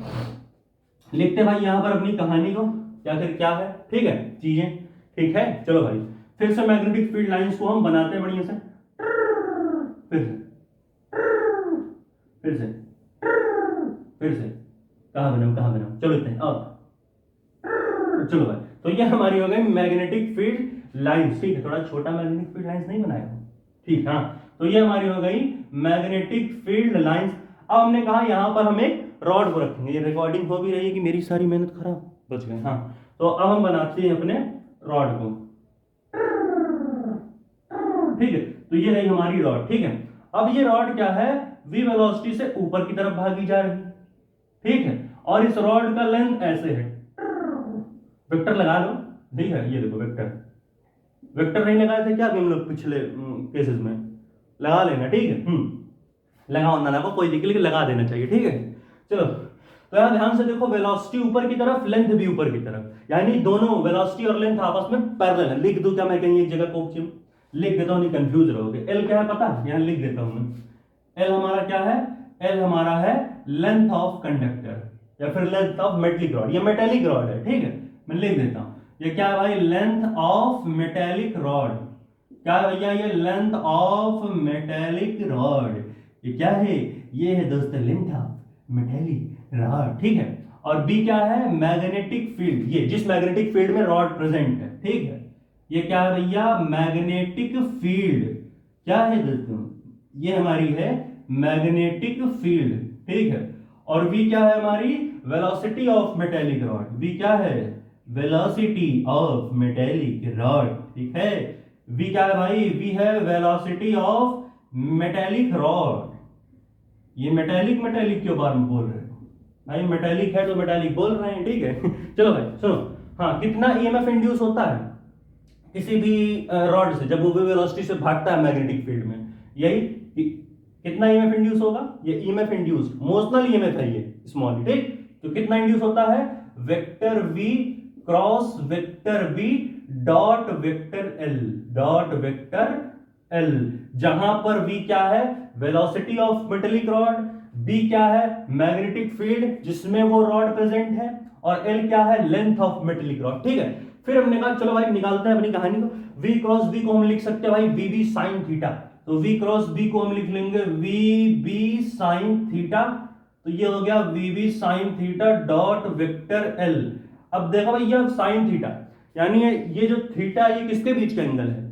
लिखते भाई यहां पर अपनी कहानी को, क्या फिर क्या है, ठीक है चीजें, ठीक है। चलो भाई फिर से मैग्नेटिक फील्ड लाइंस को हम बनाते हैं बढ़िया से, फिर से फिर से फिर से, कहां बनाऊं, चलो इतने, अब चलो भाई, तो ये हमारी हो गई मैग्नेटिक फील्ड लाइंस। ठीक है, थोड़ा छोटा मैग्नेटिक फील्ड लाइंस नहीं बनाया, ठीक है। तो ये हमारी हो गई मैग्नेटिक फील्ड लाइंस। अब हमने कहा यहां पर हम एक रॉड को रखेंगे। ये रिकॉर्डिंग हो भी रही है कि मेरी सारी मेहनत खराब बच गई। हाँ, तो अब हम बनाते हैं अपने रॉड को। ठीक है, तो ये रही हमारी रॉड। ठीक है, अब ये रॉड क्या है, v वेलोसिटी से ऊपर की तरफ भागी जा रही है। ठीक है, और इस रॉड का लेंथ ऐसे है। वेक्टर लगा लो, ठीक है, ये देखो वेक्टर। वेक्टर नहीं लगाए थे क्या अभी हम लोग पिछले केसेस में? लगा लेना, ठीक है। लगाओ ना लगाओ कोई दिक्कत, लेकिन लगा देना चाहिए। ठीक है, चलो, तो यहां ध्यान से देखो, वेलोसिटी ऊपर की तरफ, लेंथ भी ऊपर की तरफ, यानी दोनों वेलोसिटी और लेंथ आपस में पैरेलल है। लिख दूं क्या मैं कहीं एक जगह को लिख देता हूं, नहीं कंफ्यूज रहोगे। एल क्या है पता, यहां लिख देता हूं मैं। एल हमारा क्या है, एल हमारा है लेंथ ऑफ कंडक्टर या फिर लेंथ ऑफ मेटेलिक रॉड। ये मेटेलिक रॉड है, ठीक है, मैं लिख देता हूं। ये क्या है भाई, लेंथ ऑफ मेटेलिक रॉड। क्या है भैया, ये लेंथ ऑफ मेटेलिक रॉड। ये क्या है, ये है दोस्तों लेंथ ऑफ मेटेलिक रॉड। ठीक है, और बी क्या है, मैग्नेटिक फील्ड। ये जिस मैग्नेटिक फील्ड में रॉड प्रेजेंट है, ठीक है, ये क्या है भैया, मैग्नेटिक फील्ड। क्या है दोस्तों, ये हमारी है मैग्नेटिक फील्ड। ठीक है, और v क्या है हमारी, velocity of metallic rod. v क्या है, वेलोसिटी ऑफ मेटेलिक रॉड। ठीक है, v क्या है भाई, v है वेलोसिटी ऑफ मेटेलिक रॉड। ये मेटेलिक मेटेलिक क्यों बार में बोल रहे हो भाई, मेटेलिक है तो मेटेलिक बोल रहे हैं। ठीक है चलो भाई सुनो, हाँ, कितना ईएमएफ इंड्यूस होता है किसी भी रॉड से जब वो वेलोसिटी से भागता है मैग्नेटिक फील्ड में? यही कितना ईएमएफ इंड्यूस होगा, ये ईएमएफ इंड्यूस मोशनल ईएमएफ है ये स्मॉल। ठीक, तो कितना इंड्यूस होता है, vector v cross vector v dot vector l, dot vector l, जहां पर v क्या है, velocity of metallic rod, b क्या है, मैग्नेटिक फील्ड जिसमें वो रॉड प्रेजेंट है, और l क्या है, लेंथ ऑफ मेटेलिक रॉड। ठीक है, फिर हमने कहा चलो भाई निकालते हैं अपनी कहानी को। v क्रॉस b को हम लिख सकते हैं भाई vb साइन थीटा। तो v क्रॉस b को हम लिख लेंगे vb साइन थीटा। तो ये हो गया vb sine theta dot vector l। अब देखो भाई ये साइन थीटा, यानी ये जो थीटा ये किसके बीच का एंगल है,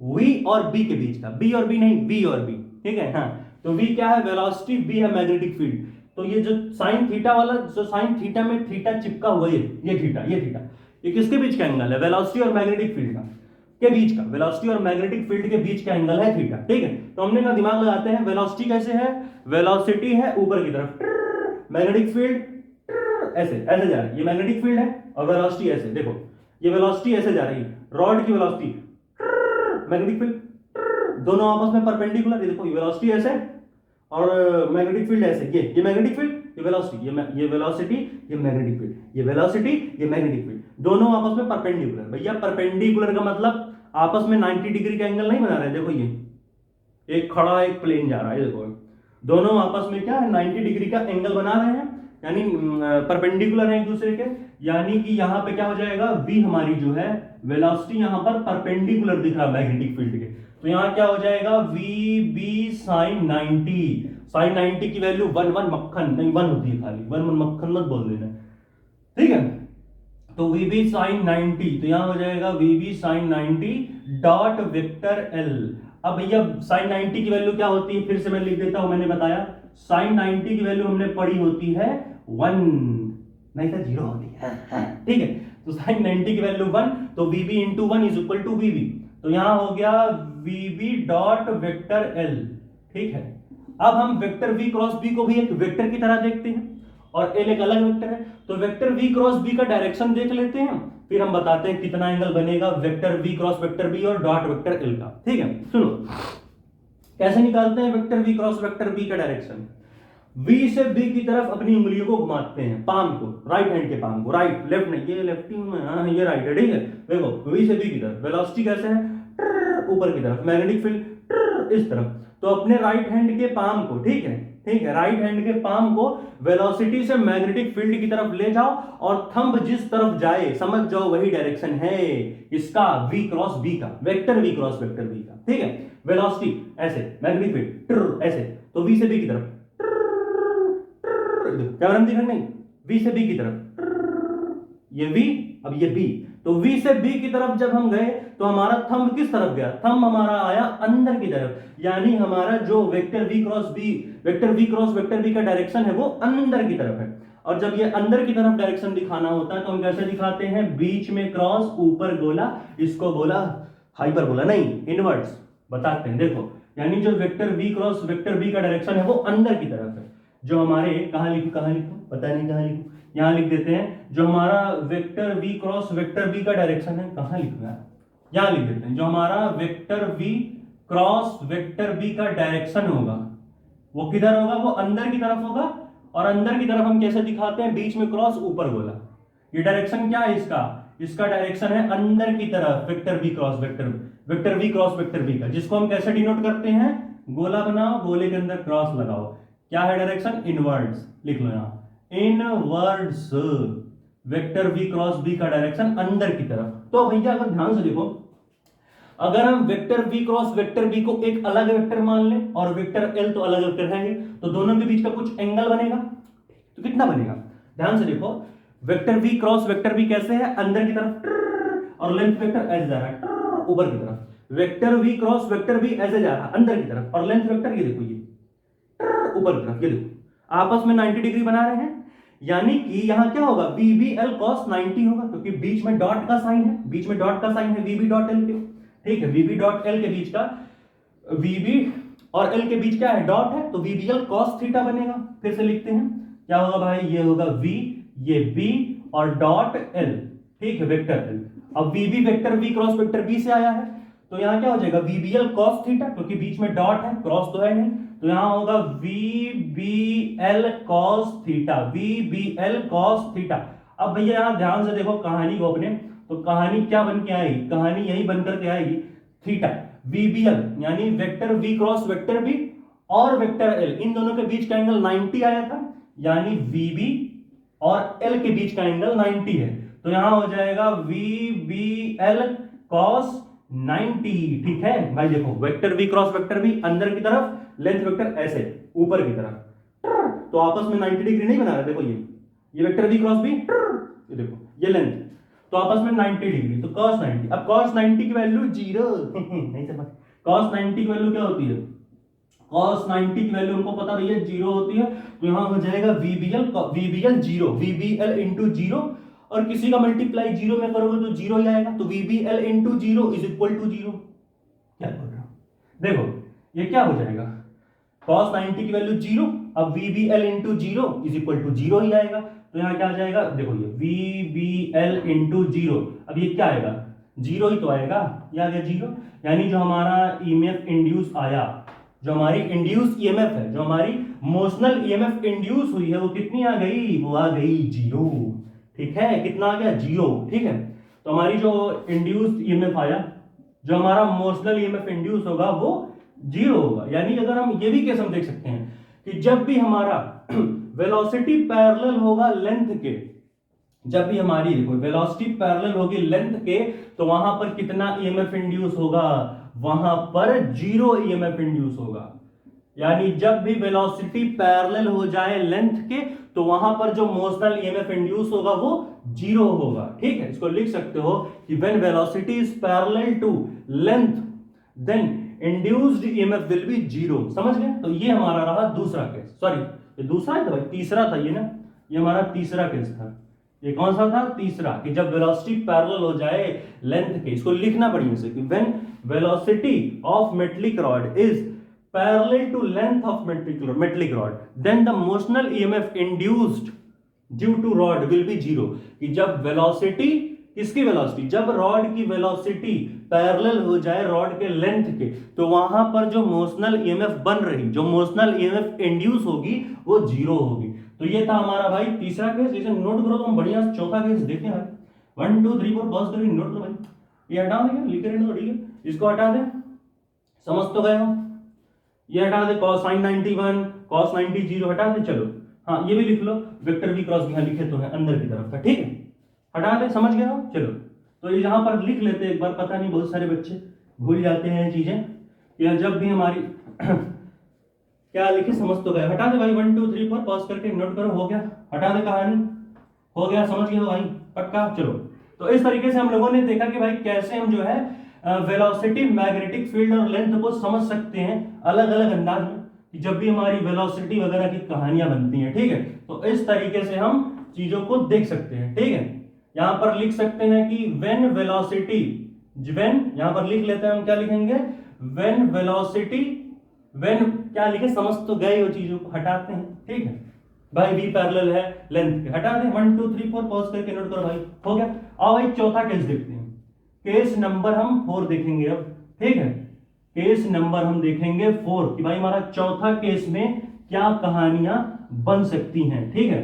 v और b के बीच का। b और b नहीं, v और b। ठीक है, हाँ, तो v क्या है, वेलोसिटी, b है मैग्नेटिक फील्ड। तो ये जो साइन थीटा वाला, जो साइन थीटा में थीटा चिपका हुआ है, ये थीटा, ये किसके बीच का एंगल है, वेलोसिटी और मैग्नेटिक फील्ड का के बीच का। वेलोसिटी और मैग्नेटिक फील्ड के बीच का एंगल है थीटा। ठीक है, तो हमने कहा दिमाग लगाते हैं, वेलोसिटी कैसे है, वेलोसिटी है ऊपर की तरफ, मैग्नेटिक फील्ड ऐसे ऐसे जा रही है, ये मैग्नेटिक फील्ड है, और वेलोसिटी ऐसे, देखो ये वेलोसिटी ऐसे जा रही है, रॉड की वेलोसिटी, मैग्नेटिक फील्ड, दोनों आपस में परपेंडिकुलर। ये देखो ये वेलोसिटी ऐसे और मैग्नेटिक फील्ड ऐसे, ये मैग्नेटिक फील्ड, ये वेलोसिटी, ये वेलोसिटी, ये मैग्नेटिक फील्ड, ये वेलोसिटी, ये मैग्नेटिक फील्ड, दोनों आपस में परपेंडिकुलर। भैया परपेंडिकुलर का मतलब आपस में 90 डिग्री का एंगल नहीं बना रहे। देखो ये एक खड़ा एक प्लेन जा रहा है, देखो दोनों आपस में क्या है, 90 डिग्री का एंगल बना रहे हैं, यानी परपेंडिकुलर है एक दूसरे के। यानी कि यहाँ पे क्या हो जाएगा, v हमारी जो है वेलोसिटी यहाँ पर परपेंडिकुलर दिख रहा है मैग्नेटिक फील्ड के, तो यहाँ क्या हो जाएगा, vb sin 90। sin 90 की वैल्यू 1 मक्खन नहीं, 1 होती है खाली, 1 मक्खन मत बोल देना। ठीक है, तो vb sin 90, तो यहां हो जाएगा vb sin 90 dot vector l। अब भैया sin 90 की वैल्यू क्या होती है, फिर से मैं लिख देता हूं, मैंने बताया sin 90 की वैल्यू हमने पढ़ी होती है 1, नहीं तो 0 होती है। ठीक है, तो sin 90 की वैल्यू 1, तो vb into 1 is equal to vb। तो यहां हो गया vb डॉट वेक्टर l। ठीक है, अब हम वेक्टर v क्रॉस b को भी एक वेक्टर की तरह देखते हैं, और l एक अलग वेक्टर है, तो वेक्टर v क्रॉस b का डायरेक्शन देख लेते हैं, फिर हम बताते हैं कितना एंगल बनेगा vector v cross vector b और डॉट वेक्टर l का। ठीक है, सुनो कैसे निकालते हैं vector v cross vector b का डायरेक्शन। v से b की तरफ अपनी उंगलियों को घुमाते हैं, पाम को, राइट हैंड के पाम को, राइट लेफ्ट नहीं, ये लेफ्टी में, हाँ ये राइट है। ठीक है, देखो v से b की तरफ वेलोसिटी कैसे है, ऊपर की तरफ, मैग्नेटिक फील्ड इस तरफ, तो अपने राइट हैंड के पाम को, ठीक है, राइट हैंड के पाम को वेलोसिटी से मैग्नेटिक फील्ड की तरफ ले जाओ, और थंब जिस तरफ जाए समझ जाओ वही डायरेक्शन है इसका, v क्रॉस b का, vector v cross vector b का। ठीक है, वेलोसिटी ऐसे, मैग्नेटिक फील्ड ऐसे, तो v से b की तरफ, क्या बन दिख रहा नहीं, v से b की तरफ, ये V, अब ये B। तो V से B की तरफ जब हम गए तो हमारा थंब किस तरफ गया, थंब हमारा आया अंदर की तरफ, यानी हमारा जो vector V cross B, vector V cross vector B का डायरेक्शन है वो अंदर की तरफ है। और जब ये अंदर की तरफ डायरेक्शन दिखाना होता है तो हम कैसे दिखाते हैं, बीच में क्रॉस, ऊपर गोला, इसको बोला हाइपरबोला, नहीं इनवर्ट्स बताते हैं। देखो यानी जो vector V cross vector B का डायरेक्शन है वो अंदर की तरफ है। जो हमारे कहां लिखो पता नहीं कहां लिखो, यहां लिख देते हैं। जो हमारा vector V cross vector B का डायरेक्शन है, कहां लिखना है, यहां लिख देते हैं। जो हमारा vector V cross vector B का डायरेक्शन होगा वो किधर होगा, वो अंदर की तरफ होगा। और अंदर की तरफ हम कैसे दिखाते हैं, बीच में क्रॉस, ऊपर गोला। ये डायरेक्शन क्या है इसका, इसका डायरेक्शन है अंदर की तरफ vector V cross vector V cross vector B का, जिसको हम कैसे डिनोट करते हैं, गोला बनाओ, गोले के अंदर क्रॉस लगाओ, क्या है डायरेक्शन, इनवर्ड्स, लिख लो यहां inwards, vector V cross B का डायरेक्शन अंदर की तरफ। तो भैया अगर ध्यान से देखो, अगर हम vector V cross vector B को एक अलग वेक्टर मान लें और वेक्टर L तो अलग वेक्टर है ही, तो दोनों के बीच का कुछ एंगल बनेगा, तो कितना बनेगा, ध्यान से देखो, vector V cross vector B कैसे है, अंदर की तरफ, और लेंथ वेक्टर ऐसे जा रहा है ऊपर की तरफ। Vector V cross vector B ऐसे जा रहा है अंदर की तरफ, और लेंथ वेक्टर ये देखो ये ऊपर की तरफ, ये देखो आपस में 90 डिग्री बना रहे हैं। यानी कि यहां क्या होगा, VBL cos 90 होगा, क्योंकि बीच में डॉट का साइन है, बीच में डॉट का साइन है VB डॉट L के, ठीक है, VB डॉट L के बीच का, VB और L के बीच क्या है, डॉट है, तो VBL cos थीटा बनेगा। फिर से लिखते हैं, क्या होगा भाई, ये होगा V, ये B और डॉट L, ठीक है, वेक्टर L। अब VB vector V cross vector B से आया है, तो यहां क्या हो जाएगा, VBL cos थीटा, क्योंकि बीच में डॉट है, क्रॉस तो है नहीं, तो यहां होगा VBL cos theta, VBL cos theta. अब भैया यहां ध्यान से देखो कहानी को अपने, तो कहानी क्या बन के आएगी, कहानी यही बनकर के आएगी, थीटा VBL यानी vector V cross vector B और वेक्टर L, इन दोनों के बीच का एंगल 90 आया था, यानी VB और L के बीच का एंगल 90 है, तो यहां हो जाएगा VBL cos 90, ठीक है भाई। देखो vector V cross vector B अंदर की तरफ, लेंथ वेक्टर ऐसे ऊपर की तरफ, तो आपस में 90 डिग्री नहीं बना रहा, देखो ये वेक्टर V क्रॉस B, ये देखो ये लेंथ, तो आपस में 90 डिग्री, तो cos 90। अब cos 90 की वैल्यू 0 नहीं समझ, cos 90 की वैल्यू क्या होती है, cos 90 की वैल्यू हमको पता भैया 0 होती है, तो यहां हो जाएगा VBL 0, VBL इंटू 0, और किसी का मल्टीप्लाई 0 में करोगे तो 0 ही आएगा, तो VBL into 0 is equal to 0। क्या बोल रहा हूं, देखो ये क्या हो जाएगा, cos 90 की वैल्यू 0, अब VBL into 0 is equal to 0 ही आएगा, तो यहां क्या आ जाएगा, देखो ये VBL इंटू 0, अब ये क्या आएगा, 0 ही तो आएगा, ये आ गया 0। यानी जो हमारा EMF इंड्यूस आया, जो हमारी इंड्यूस EMF है, जो हमारी मोशनल EMF इंड्यूस हुई है, वो कितनी आ गई, वो आ गई 0, ठीक है, कितना आ गया 0, ठीक है। तो हमारी जो इंड्यूस EMF आया, जो हमारा मोशनल EMF इंड्यूस होगा वो 0 होगा। यानी अगर हम ये भी केस हम देख सकते हैं कि जब भी हमारा वेलोसिटी पैरेलल होगा लेंथ के, जब भी हमारी देखो वेलोसिटी पैरेलल होगी लेंथ के, तो वहां पर कितना EMF इंड्यूस होगा, वहां पर 0 EMF इंड्यूस होगा। यानी जब भी वेलोसिटी पैरेलल हो जाए लेंथ के, तो वहां पर जो मोशनल EMF इंड्यूस होगा वो 0 होगा, ठीक है। इसको लिख सकते हो कि when velocity is parallel to length then induced EMF will be 0, समझ गए। तो ये हमारा रहा दूसरा केस, सॉरी ये दूसरा है, तो भाई तीसरा था ये ना, ये हमारा तीसरा केस था। ये कौन सा था, तीसरा, कि जब वेलोसिटी पैरेलल हो जाए लेंथ के, इसको लिखना बढ़िया से, कि when velocity of metallic rod is parallel to length of metallic rod then the motional EMF induced due to rod will be 0। कि जब वेलोसिटी, किसकी वेलोसिटी, जब रॉड की वेलोसिटी पैरेलल हो जाए रॉड के लेंथ के, तो वहां पर जो मोशनल EMF बन रही, जो मोशनल EMF इंड्यूस होगी वो 0 होगी। तो ये था हमारा भाई तीसरा केस, इसे नोट करो तो हम बढ़िया चौथा केस देखें भाई, 1 2 3 4 पॉज करके नोट लो भाई, ये हटा देंगे, लिखे रहने दो, ठीक है, इसको हटा दें, समझ तो गए हो, ये हटा दे, cos 91 cos 90 0 हटा दे, चलो हाँ ये भी लिख लो, वेक्टर V क्रॉस यहाँ लिखे तो है अंदर की तरफ का, ठीक है, हटा दे, समझ गए हो। चलो तो ये यहां पर लिख लेते एक बार, पता नहीं बहुत सारे बच्चे भूल जाते हैं चीजें, या जब भी हमारी क्या लिखे समझ तो गए, हटा दे भाई 1 2 3 4 पॉज करके नोट करो, हो गया, हटा दे कहानी, हो गया, समझ गए हो भाई, पक्का। चलो, तो इस तरीके से हम लोगों ने देखा कि भाई कैसे हम जो है वेलोसिटी, मैग्नेटिक फील्ड और लेंथ को समझ सकते हैं अलग अलग अंदाज में, कि जब भी हमारी वेलोसिटी वगैरह की कहानियां बनती हैं, ठीक है। तो इस तरीके से हम चीजों को देख सकते हैं, ठीक है। यहां पर लिख सकते हैं कि व्हेन वेलोसिटी, व्हेन यहां पर लिख लेते हैं, हम क्या लिखेंगे, व्हेन वेलोसिटी, व्हेन क्या लिखे, समझ तो गए हो, चीजों को हटाते हैं, ठीक है भाई। v पैरेलल है लेंथ के, हटा दें, 1 2 3 4 पॉज करके नोट करो भाई, हो गया। आओ भाई चौथा केस देखते हैं। केस नंबर हम 4 देखेंगे अब, ठीक है। केस नंबर हम देखेंगे 4 कि भाई हमारा चौथा केस में क्या कहानियां बन सकती हैं, ठीक है।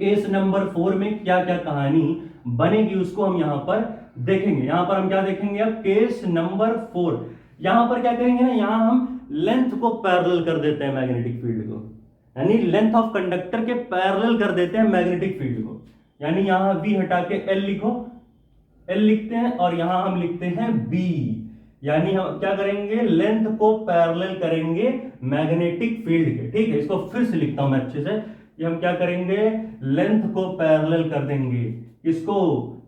केस नंबर 4 में क्या क्या कहानी बनेगी उसको हम यहां पर देखेंगे। यहां पर हम क्या देखेंगे अब, केस नंबर 4। यहां पर क्या करेंगे ना, यहां हम लेंथ को पैरेलल कर देते हैं मैग्नेटिक फील्ड को, यानी लेंथ ऑफ कंडक्टर के पैरेलल कर देते हैं मैग्नेटिक फील्ड को। यानी यहां v हटा के l लिखो, l लिखते हैं, और यहां हम लिखते हैं b। यानी हम क्या करेंगे, लेंथ को पैरेलल करेंगे मैग्नेटिक फील्ड के, ठीक है। इसको फिर से लिखता हूं मैं अच्छे से, कि हम क्या करेंगे, लेंथ को पैरेलल कर देंगे। इसको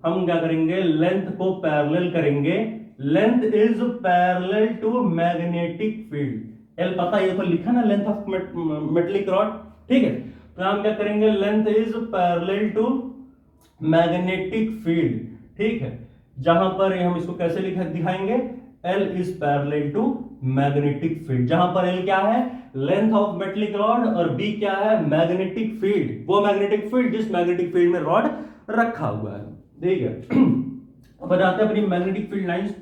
हम क्या करेंगे, लेंथ को पैरेलल करेंगे। Length is parallel to magnetic field. L पता है, ये तो लिखा ना, लेंथ ऑफ मेटलिक रॉड, ठीक है। तो हम क्या करेंगे, length is parallel to magnetic field, ठीक है। जहां पर हम इसको कैसे लिखा दिखाएंगे, L is parallel to magnetic field, जहां पर L क्या है, लेंथ ऑफ मेटलिक रॉड, और B क्या है, मैग्नेटिक फील्ड, वो मैग्नेटिक फील्ड जिस मैग्नेटिक फील्ड में रॉड रखा हुआ है, ठीक है। अब बताते हैं अपनी मैग्नेटिक फील्ड लाइंस।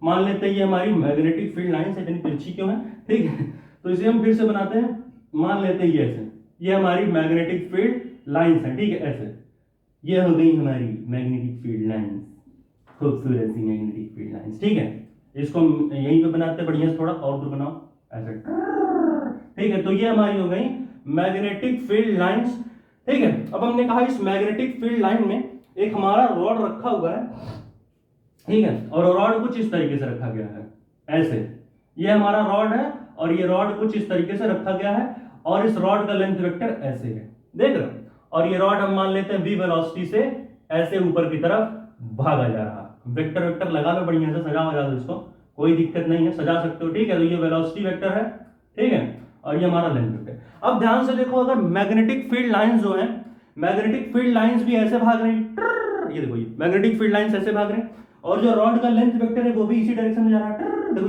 मान लेते हैं ये हमारी मैग्नेटिक फील्ड लाइंस है, इतनी तिरछी क्यों है, ठीक है। तो इसे हम फिर से बनाते हैं, मान लेते हैं ये ऐसे, ये हमारी मैग्नेटिक फील्ड लाइंस है, ठीक है, ऐसे। ये हो गई हमारी मैग्नेटिक फील्ड लाइंस, खूबसूरत सी मैग्नेटिक फील्ड लाइंस, ठीक है। इसको हम यहीं पे बनाते हैं, बढ़िया से थोड़ा और दूर बनाओ ऐसे, ठीक है। तो ये हमारी हो गई मैग्नेटिक फील्ड लाइंस, ठीक है। अब हमने कहा इस मैग्नेटिक फील्ड लाइन में एक हमारा रॉड रखा हुआ है, ठीक है, और रॉड कुछ इस तरीके से रखा गया है, ऐसे। ये हमारा रॉड है और ये रॉड कुछ इस तरीके से रखा गया है, और इस रॉड का लेंथ वेक्टर ऐसे है, देख रहे हो। और ये रॉड हम मान लेते हैं v वेलोसिटी से ऐसे ऊपर की तरफ भागा जा रहा। वेक्टर वेक्टर लगा लो, बढ़िया से सजा वजा दो इसको, कोई दिक्कत नहीं है, सजा सकते हो, ठीक है। तो ये वेलोसिटी वेक्टर है, ठीक है, और ये हमारा लेंथ वेक्टर। अब ध्यान से देखो, अगर मैग्नेटिक फील्ड लाइंस जो है, मैग्नेटिक फील्ड लाइंस भी ऐसे भाग रही, ये देखो, ये मैग्नेटिक फील्ड लाइंस ऐसे भाग रहे हैं, और जो रॉड का लेंथ वेक्टर है वो भी इसी डायरेक्शन में जा रहा है। देखो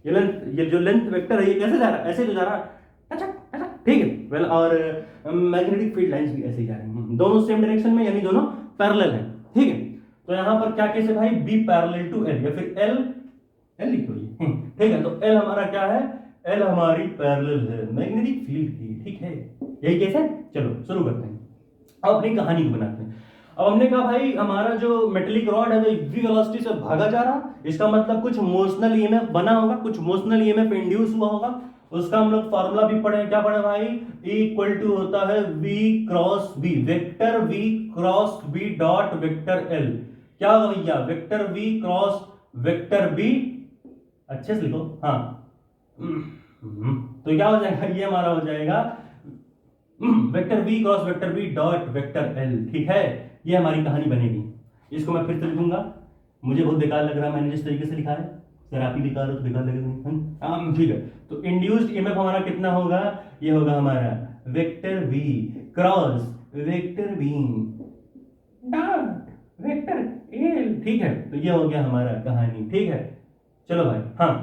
ये जो लेंथ वेक्टर है ये कैसे जा रहा है, ऐसे तो जा रहा है, ठीक है। वेल, और मैग्नेटिक फील्ड लाइंस भी ऐसे ही जा रही हैं, दोनों सेम डायरेक्शन में, यानी दोनों पैरेलल हैं, ठीक है। तो यहां पर क्या केस है भाई, b पैरेलल टू l, या फिर l लिख लो ये, ठीक है। तो l हमारा क्या है, l हमारी पैरेलल है मैग्नेटिक फील्ड की, ठीक है। यही केस है। चलो शुरू करते हैं, अब अपनी कहानी को बनाते हैं। अब हमने कहा भाई हमारा जो मेटेलिक रॉड है वो v वेलोसिटी से भागा जा रहा, इसका मतलब कुछ मोशनल ईएमएफ बना होगा, कुछ मोशनल ईएमएफ इंड्यूस हुआ होगा। उसका हम लोग फार्मूला भी पढ़े, क्या पढ़े भाई, E इक्वल टू होता है v cross b, vector v cross b dot vector l। क्या होगा भैया, vector v cross vector b, अच्छे से लिखो, हाँ। तो क्या हो जाएगा, ये हमारा हो जाएगा vector v cross vector b dot vector l, ठीक है। ये हमारी कहानी बनेगी। इसको मैं फिर से लिखूंगा, मुझे बहुत बेकार लग रहा है मैंने जिस तरीके से लिखा है, सर आप ही बेकार हो तो बेकार लगेगा, ठीक है। तो इंड्यूस्ड ईएमएफ हमारा कितना होगा, ये होगा हमारा vector v cross vector b dot vector l, ठीक है। तो ये हो गया हमारा कहानी, ठीक है। चलो भाई, हाँ,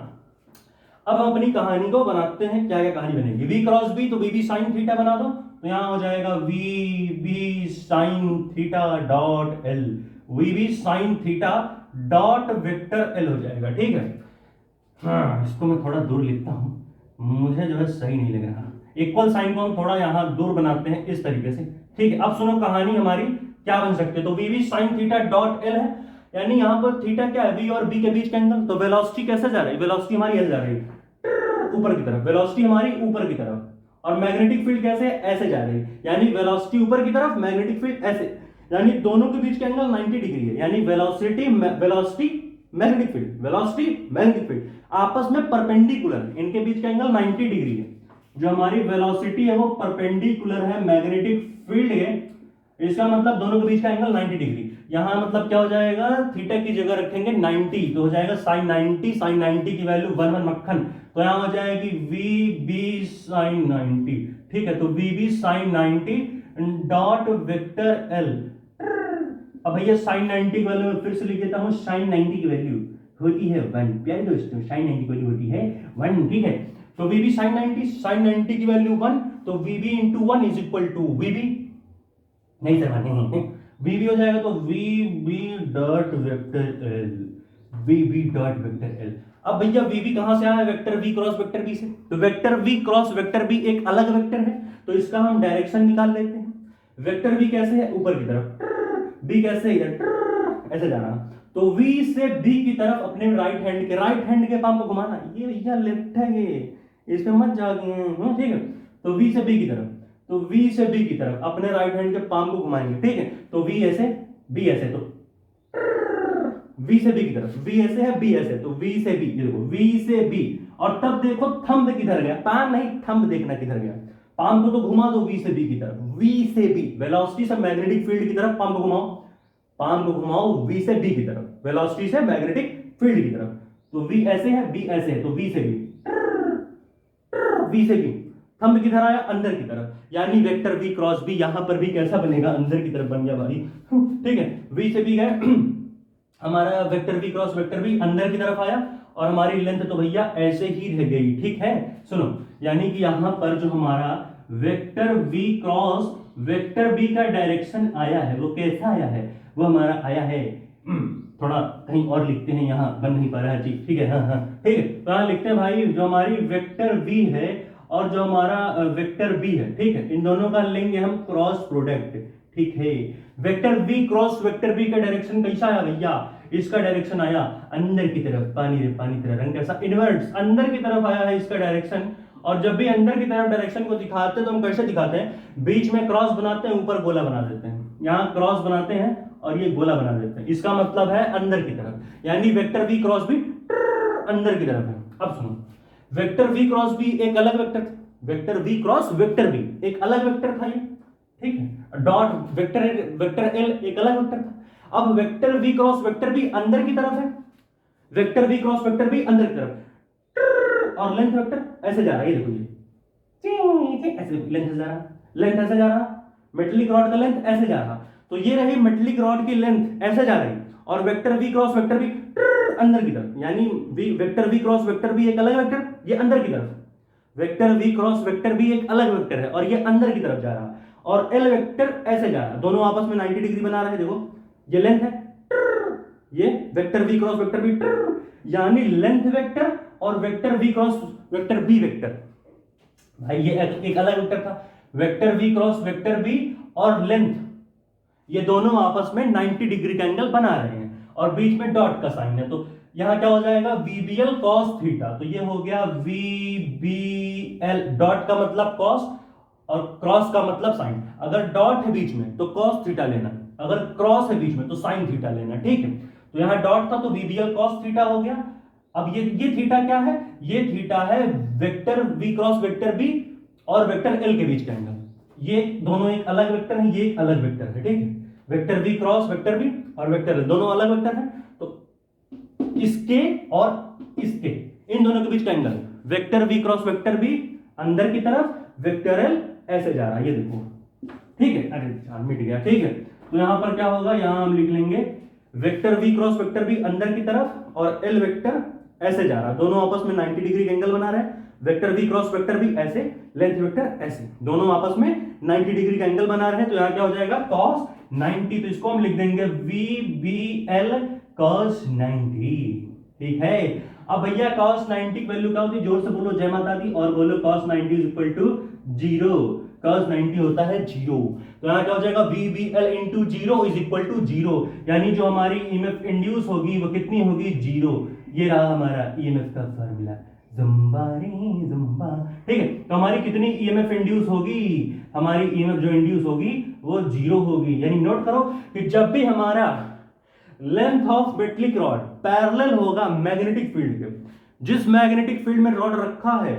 अब हम अपनी कहानी को बनाते हैं। क्या क्या कहानी बनेगी, v क्रॉस b, तो v b साइन थीटा बना दो, तो यहां हो जाएगा v b sine theta dot l, v b sine theta dot vector l हो जाएगा, ठीक है। हाँ, इसको मैं थोड़ा दूर लिखता हूं, मुझे जो है सही नहीं लग रहा। इक्वल साइन को हम थोड़ा यहां दूर बनाते हैं इस तरीके से, ठीक है। अब सुनो कहानी हमारी क्या बन सकती है, तो v b sine theta dot l है, यानी यहां पर थीटा क्या है, v और b के बीच का एंगल। तो वेलोसिटी कैसे जा रही है, वेलोसिटी हमारी ऐसे जा रही है ऊपर की तरफ, वेलोसिटी हमारी ऊपर की तरफ, और मैग्नेटिक फील्ड कैसे, ऐसे जा रही है, यानी वेलोसिटी ऊपर की तरफ, मैग्नेटिक फील्ड ऐसे, यानी दोनों के बीच का एंगल 90 डिग्री है। यानी velocity magnetic field, velocity magnetic field आपस में परपेंडिकुलर, इनके बीच का एंगल 90 डिग्री है। जो हमारी वेलोसिटी है वो परपेंडिकुलर है मैग्नेटिक फील्ड के, इसका मतलब दोनों के बीच का एंगल 90 डिग्री। यहां मतलब क्या हो जाएगा, थीटा की जगह रखेंगे 90 तो हो जाएगा sin 90, sin 90 की वैल्यू 1 1 मक्खन, तो यहां हो जाएगी VB sin 90। ठीक है, तो VB sin 90 dot vector L। अब भैया sin 90 की वैल्यू फिर से लिख देता हूं, sin 90 की वैल्यू होती है 1। प्यारे दोस्तों, sin 90 की वैल्यू होती है 1। ठीक है, तो VB sin 90 की वैल्यू 1, तो VB into 1 is equal to VB, नहीं सर VB हो जाएगा तो VB dot vector L, VB dot vector L। अब भैया VB कहां से आया, vector V cross vector B से, तो vector V cross vector B एक अलग वेक्टर है, तो इसका हम डायरेक्शन निकाल लेते हैं। वेक्टर V कैसे है, ऊपर की तरफ, B कैसे इधर ऐसे जाना, तो V से B की तरफ अपने राइट हैंड के पाम को घुमाना। ये भैया लेफ्ट है, ये इस पे मत जागे, ठीक है। तो V से B की तरफ, तो V से B की तरफ अपने राइट हैंड के पाम को घुमाएंगे, ठीक है। तो V ऐसे, B ऐसे, तो V से B की तरफ, V ऐसे है, B ऐसे, तो V से B, ये देखो V से B। और तब देखो थंब किधर गया, पाम नहीं, थंब देखना किधर गया। पाम को तो घुमा दो V से B की तरफ, V से B वेलोसिटी से मैग्नेटिक फील्ड की तरफ पाम को घुमाओ, पाम को घुमाओ V से B की तरफ, वेलोसिटी से मैग्नेटिक फील्ड की तरफ। तो V ऐसे है, B ऐसे है, तो V से B, V से B। थंब किधर आया, अंदर की तरफ, यानी वेक्टर V क्रॉस B यहां पर भी कैसा बनेगा, अंदर की तरफ बन गया भाई। ठीक है, V से B गए हमारा vector V cross vector B अंदर की तरफ आया, और हमारी लेंथ तो भैया ऐसे ही रह गई। ठीक है, सुनो, यानी कि यहां पर जो हमारा vector V cross vector B का डायरेक्शन आया है, वो कैसा आया है, वो हमारा आया है, थोड़ा कहीं और लिखते हैं, यहाँ बन नहीं पा रहा है चीज। ठीक है, हाँ हाँ ठीक है, तो यहाँ लिखते हैं भाई, जो हमारी वेक्टर V है और जो हमारा वेक्टर B है, ठीक है, इन दोनों का लेंगे हम क्रॉस प्रोडक्ट। ठीक है, vector V cross vector B का डायरेक्शन कैसा आया भैया, इसका डायरेक्शन आया अंदर की तरफ, पानी रे पानी तेरा रंग कैसा, इनवर्ट्स, अंदर की तरफ आया है इसका डायरेक्शन। और जब भी अंदर की तरफ डायरेक्शन को दिखाते हैं तो हम कैसे दिखाते हैं, बीच में क्रॉस बनाते हैं, ऊपर गोला बना देते हैं, यहाँ क्रॉस बनाते हैं और ये गोला बना देते हैं, इसका मतलब है अंदर की तरफ, यानी वेक्टर V क्रॉस B अंदर की तरफ है। अब सुनो, वेक्टर V क्रॉस B एक अलग वेक्टर था, vector V cross vector B एक अलग वेक्टर था ये, ठीक है, डॉट वेक्टर L एक अलग वेक्टर था। अब vector V cross vector B अंदर की तरफ है, vector V cross vector B अंदर की तरफ, और लेंथ वेक्टर ऐसे जा रहा है, ये देखो, ये ऐसे लेंथ ऐसे जा रहा, लेंथ ऐसे जा रहा, मेटलिक रॉड का लेंथ ऐसे जा रहा, तो ये रही मेटलिक रॉड की लेंथ ऐसे जा रही, और vector V cross vector B अंदर की तरफ, यानी vector V cross vector B एक अलग वेक्टर, ये अंदर की तरफ, vector V cross vector B एक अलग वेक्टर है और ये अंदर की तरफ जा रहा, और L वेक्टर ऐसे जा रहा, दोनों आपस में 90 डिग्री बना रहे हैं। देखो ये लेंथ है, ये vector V cross vector B, यानी लेंथ वेक्टर और vector V cross vector B vector, भाई ये एक अलग वेक्टर था, vector V cross vector B और लेंथ, ये दोनों आपस में 90 डिग्री का एंगल बना रहे हैं, और बीच में डॉट का साइन है, तो यहां क्या हो जाएगा, VBL cos थीटा, तो ये हो गया VBL, डॉट का मतलब cos और क्रॉस का मतलब साइन, अगर डॉट है बीच में तो cos थीटा लेना, अगर क्रॉस है बीच में तो साइन थीटा लेना। ठीक है, तो यहां डॉट था तो VBL cos थीटा हो गया। अब ये थीटा क्या है, ये थीटा है vector V cross vector B और वेक्टर L के बीच का एंगल, ये दोनों एक अलग वेक्टर है, ये एक अलग वेक्टर है। ठीक है, vector V cross vector B और वेक्टर L दोनों अलग वेक्टर हैं, तो इसके और इसके इन दोनों के बीच का angle vector V cross vector B अंदर की तरफ, वेक्टर L ऐसे जा रहा है, ये देखो। ठीक है, अरे मिट गया। ठीक है, तो यहां पर क्या होगा, यहां हम लिख लेंगे vector V cross vector B अंदर की तरफ और L वेक्टर ऐसे जा रहा, दोनों आपस में 90 डिग्री का एंगल बना रहे हैं, vector V cross vector B ऐसे, लेंथ वेक्टर ऐसे, दोनों आपस में 90 डिग्री का एंगल बना रहे हैं, तो यहां क्या हो जाएगा cos 90, तो इसको हम लिख देंगे VBL cos 90। ठीक है, अब भैया cos 90 की वैल्यू क्या होती है, जोर से बोलो जय माता दी, और बोलो cos 90 is equal to 0, cos 90 होता है 0, तो यहां क्या हो जाएगा VBL into 0 is equal to 0, यानी जो हमारी EMF इंड्यूस होगी वो कितनी होगी, 0। ये रहा हमारा EMF का फार्मूला, जुम्बा रे जुम्बा। ठीक है, तो हमारी कितनी EMF इंड्यूस होगी, हमारी EMF जो इंड्यूस होगी वो 0 होगी, यानी नोट करो कि जब भी हमारा length of metallic rod parallel होगा मैग्नेटिक फील्ड के, जिस मैग्नेटिक फील्ड में रॉड रखा है,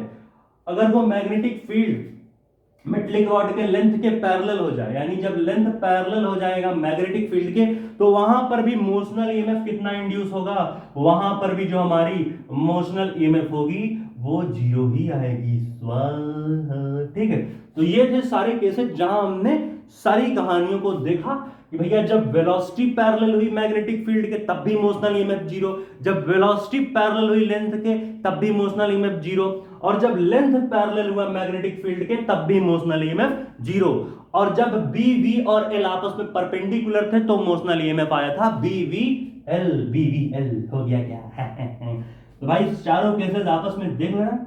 अगर वो मैग्नेटिक फील्ड मेटलिक रॉड के लेंथ के पैरेलल हो जाए, यानी जब लेंथ पैरेलल हो जाएगा मैग्नेटिक फील्ड के, तो वहां पर भी मोशनल ईएमएफ कितना इंड्यूस होगा, वहां पर भी जो हमारी मोशनल ईएमएफ होगी वो जीरो ही आएगी। स्वाहा। ठीक है, तो ये थे सारे केसेस जहां हमने सारी कहानियों को देखा कि भैया जब वेलोसिटी पैरेलल हुई मैग्नेटिक फील्ड के तब भी मोशनल ईएमएफ जीरो, जब वेलोसिटी पैरेलल हुई लेंथ के तब भी मोशनल ईएमएफ जीरो, और जब लेंथ पैरेलल हुआ मैग्नेटिक फील्ड के तब भी मोशनल ईएमएफ जीरो, और जब बी वी और एल आपस में परपेंडिकुलर थे तो मोशनल ईएमएफ आया था बी वी एल। हो गया क्या? तो भाई चारों केसेस आपस में देख लेना।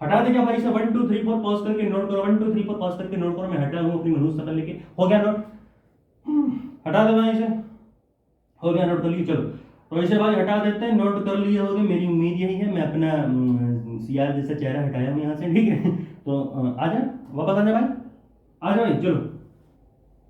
हटा दे क्या भाई से 1 2 3 4 पॉज करके नोट करो, 1 2 3 4 पॉज करके नोट करो। मैं हटा लूं अपनी मनुष्य शकल लेके। हो गया नोट? हटा दे भाई से। हो गया नोट कर लिए? चलो तो इसे भाई हटा देते हैं, नोट कर लिए होगे, मेरी उम्मीद यही है। मैं अपना सीआर जैसा चेहरा हटाया हूं यहाँ से, ठीक है। तो आ जाए, वापस आ जाए भाई, आ जाए भाई, चलो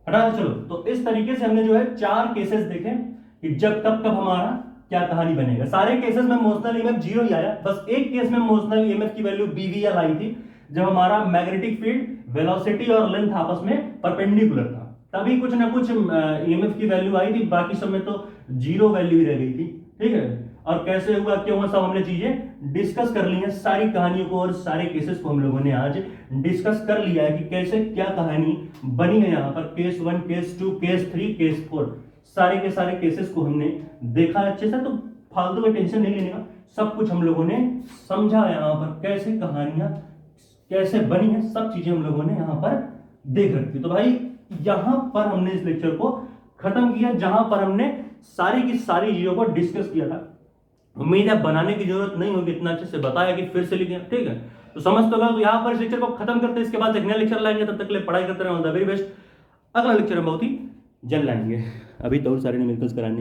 हटा दे। चलो तो इस तरीके से हमने जो है 4 केसेस देखे कि जब कब कब हमारा क्या कहानी बनेगा। सारे केसेस में मोशनल ईएमएफ जीरो ही आया, बस एक केस में मोशनल ईएमएफ की वैल्यू बीवीएल आई थी जब हमारा मैग्नेटिक फील्ड वेलोसिटी और लेंथ आपस में परपेंडिकुलर था, तभी कुछ ना कुछ ईएमएफ की वैल्यू आई थी, बाकी सब में तो जीरो वैल्यू ही रह गई थी। ठीक है, और कैसे हुआ क्यों हुआ सब हमने चीजें डिस्कस कर ली हैं, सारी कहानियों को और सारे केसेस को हम लोगों ने आज डिस्कस कर लिया है कि कैसे क्या कहानी बनी है। यहाँ पर केस 1, केस 2, केस 3, केस 4, सारे के सारे केसेस को हमने देखा अच्छे से, तो फालतू में टेंशन नहीं लेने का, सब कुछ हम लोगों ने समझा यहाँ पर, कैसे कहानियां कैसे बनी है, सब चीजें हम लोगों ने यहाँ पर देख रखी। तो भाई यहां पर हमने इस लेक्चर को खत्म किया, जहां पर हमने सारी की सारी चीजों को डिस्कस किया था। उम्मीद है बनाने की जरूरत नहीं होगी, इतना अच्छे से बताया कि फिर से लिखे, ठीक है। तो समझ तो लो, तो यहाँ पर इस लेक्चर को खत्म करते हैं, इसके बाद एक नया लेक्चर लाएंगे, तब तक के लिए पढ़ाई करते रहो, द वेरी बेस्ट। अगला लेक्चर हम बहुत ही जल्द लाएंगे, अभी तो और सारे न्यूमेरिकल्स कराने